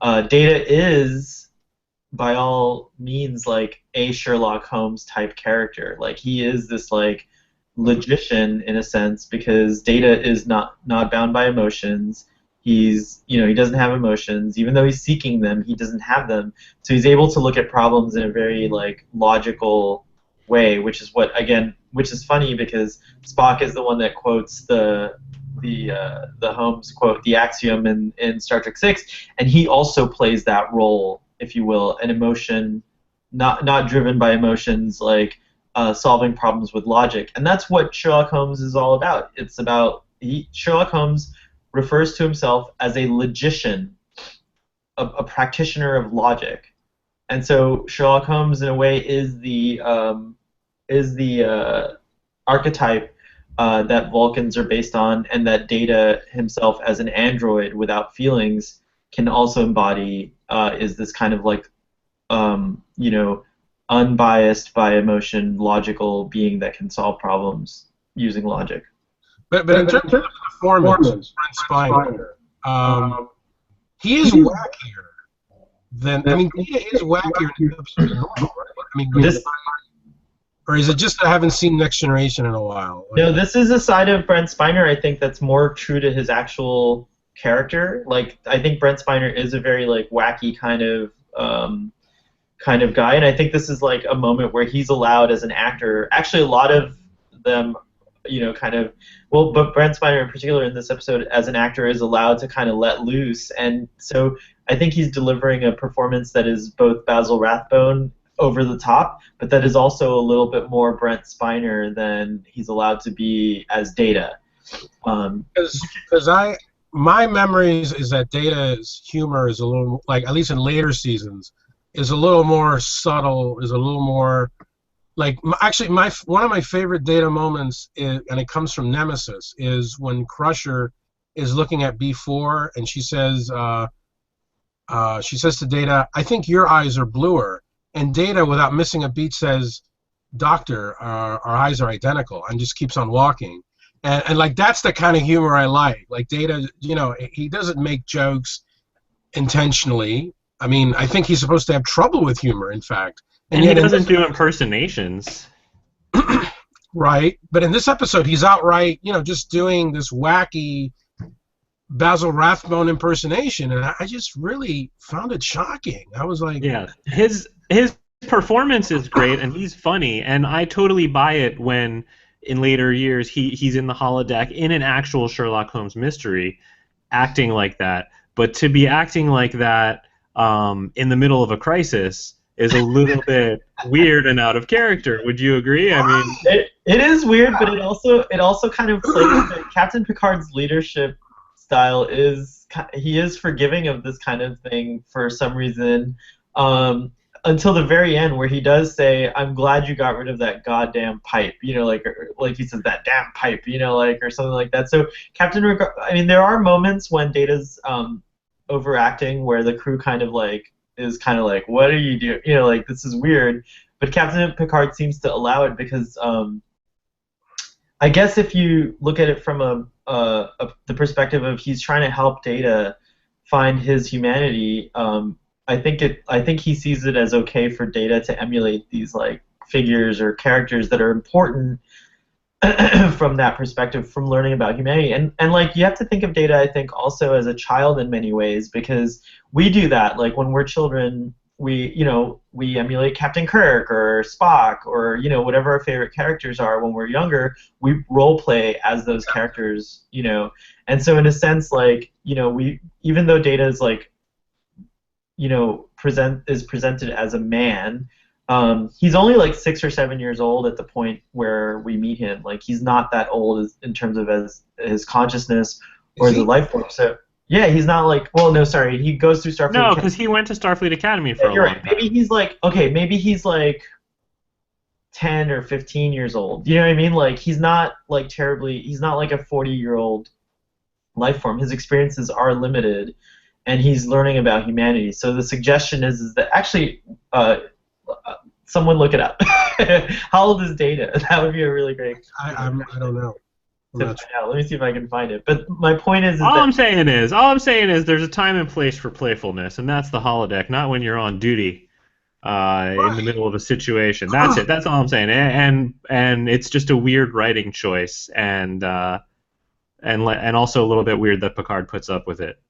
S1: Data is, by all means, like a Sherlock Holmes type character. Like, he is this logician in a sense, because Data is not bound by emotions. He doesn't have emotions. Even though he's seeking them, he doesn't have them. So he's able to look at problems in a very logical way, which is funny, because Spock is the one that quotes the Holmes quote, the axiom in Star Trek VI, and he also plays that role, if you will, an emotion, not driven by emotions, solving problems with logic. And that's what Sherlock Holmes is all about. It's about Sherlock Holmes refers to himself as a logician, a practitioner of logic. And so Sherlock Holmes, in a way, is the archetype that Vulcans are based on, and that Data himself, as an android without feelings, can also embody. Is this kind of unbiased by emotion, logical being that can solve problems using logic.
S3: But in terms of the performance, Brent Spiner, he is wackier than. Data is wackier than the episode of normal, right? Or is it just I haven't seen Next Generation in a while?
S1: No, this is a side of Brent Spiner, I think, that's more true to his actual character. I think Brent Spiner is a very wacky kind of guy, and I think this is a moment where he's allowed as an actor. Actually, a lot of them, but Brent Spiner in particular in this episode as an actor is allowed to kind of let loose, and so I think he's delivering a performance that is both Basil Rathbone over the top, but that is also a little bit more Brent Spiner than he's allowed to be as Data.
S3: Because my memories is that Data's humor is a little, at least in later seasons, is a little more subtle, is a little more actually one of my favorite Data moments is, and it comes from Nemesis, is when Crusher is looking at B4 and she says to Data, "I think your eyes are bluer." And Data, without missing a beat, says, "Doctor, our eyes are identical," and just keeps on walking. And that's the kind of humor I like. Data, he doesn't make jokes intentionally. I think he's supposed to have trouble with humor, in fact.
S2: And he doesn't do impersonations.
S3: Right, but in this episode, he's outright, just doing this wacky Basil Rathbone impersonation, and I just really found it shocking. I was like,
S2: Yeah, his performance is great, and he's funny, and I totally buy it when in later years he's in the holodeck in an actual Sherlock Holmes mystery, acting like that. But to be acting like that in the middle of a crisis is a little bit weird and out of character. Would you agree? I mean,
S1: it is weird, but it also kind of plays that Captain Picard's leadership style he is forgiving of this kind of thing for some reason, until the very end, where he does say, "I'm glad you got rid of that goddamn pipe," like he says, "that damn pipe," or something like that. So there are moments when Data's overacting, where the crew kind of is kind of like, "What are you doing?" This is weird. But Captain Picard seems to allow it because I guess if you look at it from the perspective of he's trying to help Data find his humanity, I think he sees it as okay for Data to emulate these figures or characters that are important from that perspective, from learning about humanity. And you have to think of Data, I think, also as a child in many ways, because we do that. When we're children, we emulate Captain Kirk or Spock or whatever our favorite characters are. When we're younger, we role play as those characters, and so in a sense, we, even though Data is presented as a man, he's only 6 or 7 years old at the point where we meet him. He's not that old in terms of as his consciousness or the life form. So yeah, he's not he goes through Starfleet.
S2: No, because he went to Starfleet Academy for a long time.
S1: Maybe he's maybe he's 10 or 15 years old. You know what I mean? He's not he's not a 40-year-old life form. His experiences are limited, and he's learning about humanity. So the suggestion is that actually, someone look it up. How old is Data? That would be a really great.
S3: I don't know.
S1: Let me see if I can find it. But my point is
S2: all I'm saying is there's a time and place for playfulness, and that's the holodeck, not when you're on duty in the middle of a situation. That's it. That's all I'm saying. And it's just a weird writing choice, and also a little bit weird that Picard puts up with it.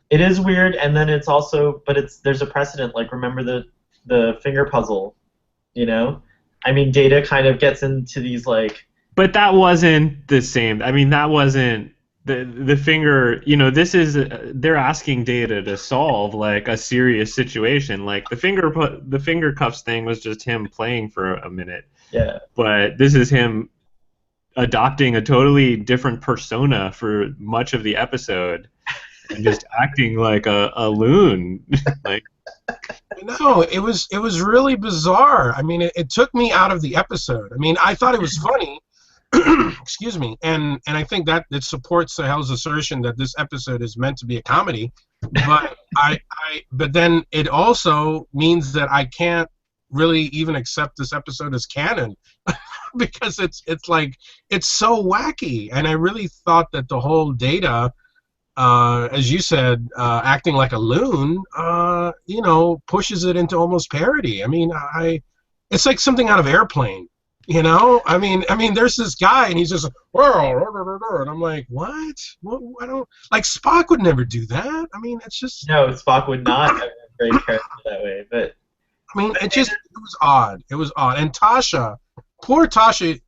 S1: It is weird, and then it's also, but there's a precedent. Remember the finger puzzle, Data kind of gets into these
S2: But that wasn't the same. I mean, that wasn't the finger. This is they're asking Data to solve a serious situation. The finger cuffs thing was just him playing for a minute.
S1: Yeah.
S2: But this is him adopting a totally different persona for much of the episode and just acting like a loon.
S3: No, it was really bizarre. I mean, it took me out of the episode. I mean, I thought it was funny. Excuse me, and I think that it supports Sahel's assertion that this episode is meant to be a comedy, but but then it also means that I can't really even accept this episode as canon because it's so wacky, and I really thought that the whole Data, as you said, acting like a loon, pushes it into almost parody. I mean, it's like something out of Airplane. I mean, there's this guy, and he's just, and I'm like, what? I don't Spock would never do that. I mean, it's just
S1: no, Spock would not have a great character that way. But
S3: I mean, it was odd. It was odd. And Tasha, poor Tasha.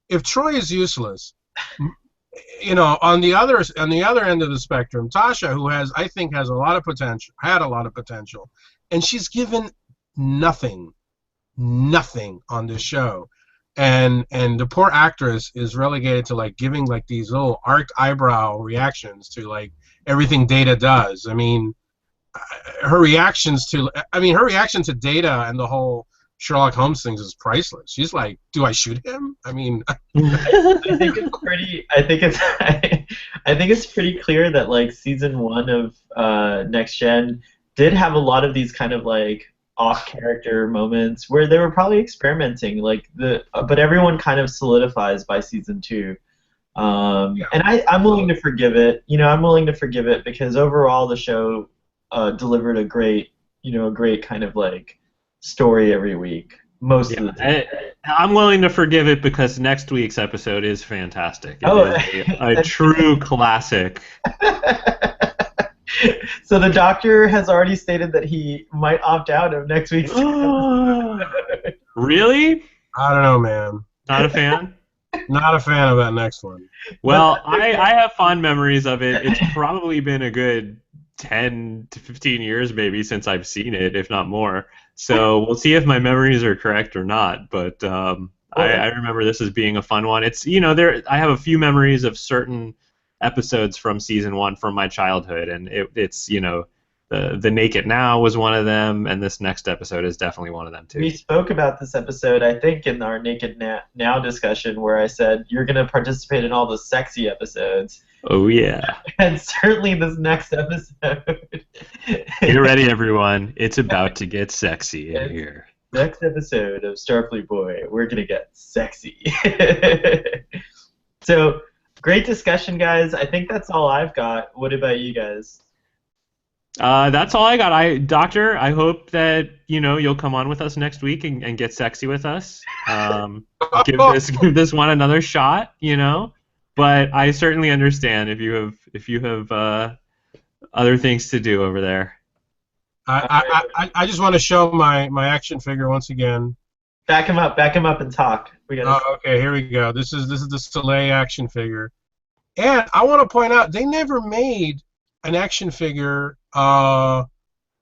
S3: If Troy is useless, on the other end of the spectrum, Tasha, who I think has a lot of potential, had a lot of potential, and she's given nothing on this show, and the poor actress is relegated to giving these little arched eyebrow reactions to everything Data does. I mean, her reaction to Data and the whole Sherlock Holmes things is priceless. She's like, "Do I shoot him?" I mean,
S1: I think it's pretty clear that season 1 of Next Gen did have a lot of these kind of off-character moments where they were probably experimenting, but everyone kind of solidifies by season 2. And I'm willing to forgive it. I'm willing to forgive it because overall the show delivered a great kind of story every week. most
S2: Yeah,
S1: of the time.
S2: I'm willing to forgive it because next week's episode is fantastic. It
S1: Oh,
S2: is a true classic.
S1: so the Doctor has already stated that he might opt out of next week's episode.
S2: Really?
S3: I don't know, man.
S2: Not a fan?
S3: Not a fan of that next one.
S2: Well, I have fond memories of it. It's probably been a good 10 to 15 years maybe since I've seen it, if not more. So we'll see if my memories are correct or not. But I remember this as being a fun one. It's I have a few memories of certain episodes from season 1 from my childhood, and it's the Naked Now was one of them, and this next episode is definitely one of them too.
S1: We spoke about this episode, I think, in our Naked Now discussion, where I said you're going to participate in all the sexy episodes.
S2: Oh yeah.
S1: And certainly this next episode.
S2: Get ready, everyone. It's about to get sexy in here.
S1: Next episode of Starfleet Boy, we're going to get sexy. So, great discussion, guys. I think that's all I've got. What about you guys?
S2: That's all I got. Doctor, I hope that you'll come on with us next week and get sexy with us. Give this one another shot. But I certainly understand if you have other things to do over there.
S3: I just want to show my action figure once again.
S1: Back him up and talk.
S3: Okay, here we go. This is the Selay action figure, and I want to point out they never made an action figure of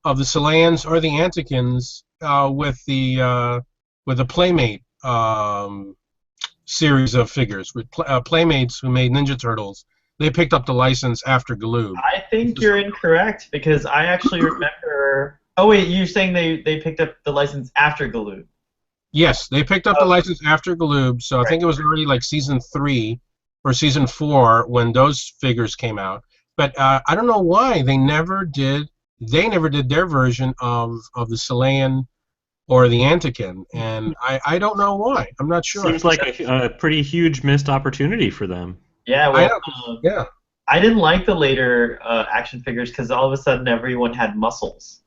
S3: the Selayans or the Anticans with the Playmate series of figures with Playmates who made Ninja Turtles. They picked up the license after Galoob.
S1: I think you're incorrect because I actually remember. Oh wait, you're saying they picked up the license after Galoob?
S3: Yes, they picked up the license after Galoob. So I think it was already like season 3 or season 4 when those figures came out. But I don't know why they never did. They never did their version of the Selayan or the Antican, and I don't know why. I'm not sure.
S2: Seems like a pretty huge missed opportunity for them.
S1: Yeah, well,
S3: yeah.
S1: I didn't like the later action figures because all of a sudden everyone had muscles.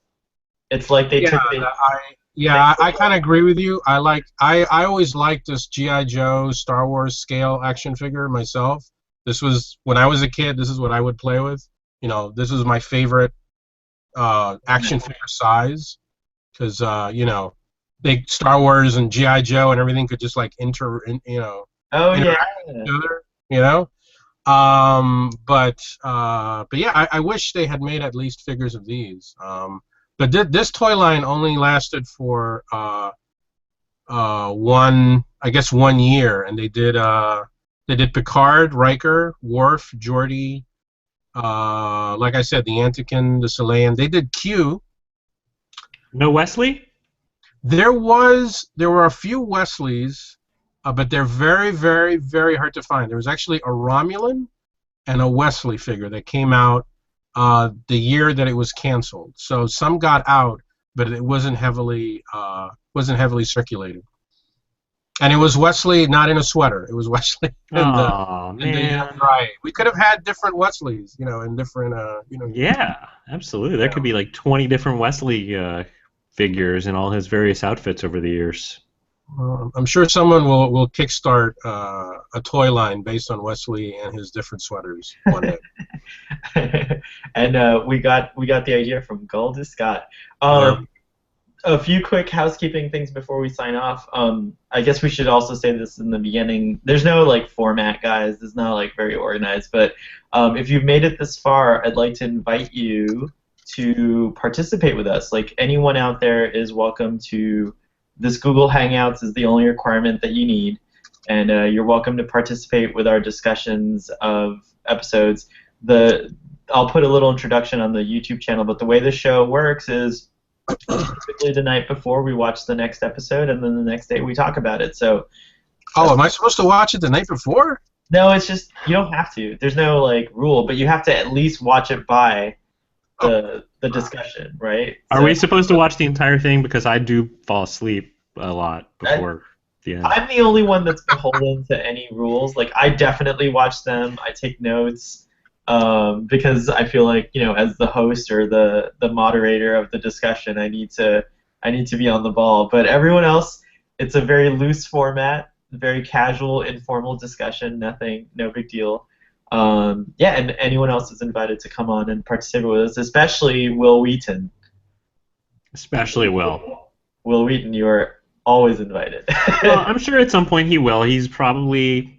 S1: It's like they took.
S3: I kind of agree with you. I always liked this G.I. Joe Star Wars scale action figure myself. This was when I was a kid. This is what I would play with. This was my favorite action figure size because big Star Wars and G.I. Joe and everything could just like interact with each other. But yeah, I wish they had made at least figures of these. But this toy line only lasted for 1 year, and they did Picard, Riker, Worf, Geordi, like I said, the Antican, the Selayan. They did Q.
S2: No Wesley?
S3: There were a few Wesleys, but they're very, very, very hard to find. There was actually a Romulan and a Wesley figure that came out the year that it was canceled. So some got out, but it wasn't heavily circulated. And it was Wesley not in a sweater. It was Wesley.
S2: Man.
S3: Right. We could have had different Wesleys, in different,
S2: Yeah, absolutely. There could be like 20 different Wesley figures in all his various outfits over the years.
S3: I'm sure someone will kickstart a toy line based on Wesley and his different sweaters one day.
S1: And we got the idea from Goldie Scott. A few quick housekeeping things before we sign off. I guess we should also say this in the beginning. There's no format, guys. It's not very organized. But if you've made it this far, I'd like to invite you to participate with us. Anyone out there is welcome to. This Google Hangouts is the only requirement that you need, and you're welcome to participate with our discussions of episodes. I'll put a little introduction on the YouTube channel, but the way the show works is typically the night before we watch the next episode, and then the next day we talk about it. So.
S3: Oh, am I supposed to watch it the night before?
S1: No, it's just you don't have to. There's no rule, but you have to at least watch it by the discussion, right?
S2: Are we supposed to watch the entire thing? Because I do fall asleep a lot before the end.
S1: I'm the only one that's beholden to any rules. I definitely watch them. I take notes because I feel as the host or the moderator of the discussion, I need to be on the ball. But everyone else, it's a very loose format, very casual, informal discussion. Nothing, no big deal. Yeah, and anyone else is invited to come on and participate with us, especially Will Wheaton.
S2: Especially Will.
S1: Will Wheaton, you are always invited.
S2: Well, I'm sure at some point he will. He's probably,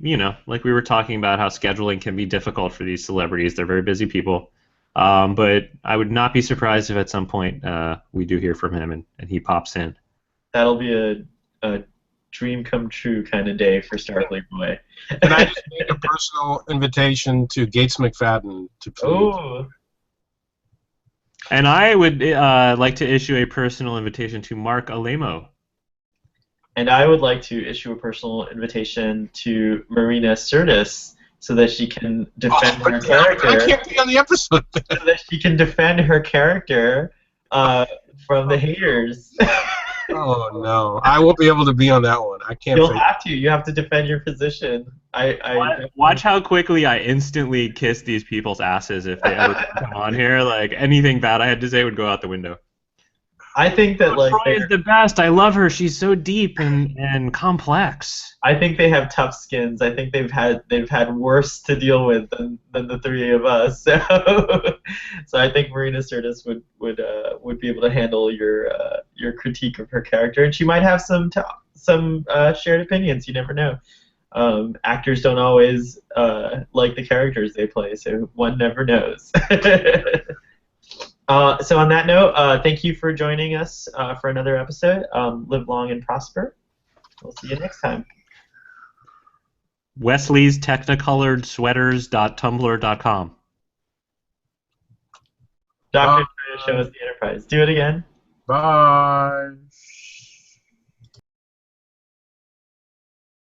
S2: like we were talking about how scheduling can be difficult for these celebrities. They're very busy people. But I would not be surprised if at some point we do hear from him and he pops in.
S1: That'll be a dream come true kind of day for Starfleet Boy.
S3: Can I just make a personal invitation to Gates McFadden to please?
S1: Oh.
S2: And I would like to issue a personal invitation to Mark Alemo.
S1: And I would like to issue a personal invitation to Marina Sirtis so that she can defend her character.
S3: I can't be on the episode.
S1: So that she can defend her character from the haters.
S3: Oh no, I won't be able to be on that one. I can't.
S1: You'll have to. You have to defend your position.
S2: Watch how quickly I instantly kiss these people's asses if they ever come on here. Like anything bad I had to say would go out the window.
S1: I think that
S2: Troy is the best. I love her. She's so deep and complex.
S1: I think they have tough skins. I think they've had worse to deal with than the three of us. So I think Marina Sirtis would be able to handle your critique of her character, and she might have some shared opinions. You never know. Actors don't always like the characters they play, so one never knows. So on that note, thank you for joining us for another episode. Live long and prosper. We'll see you next time.
S2: Wesley's Technicolored Sweaters.tumblr.com.
S1: Doctor trying to show us the Enterprise. Do it again.
S3: Bye.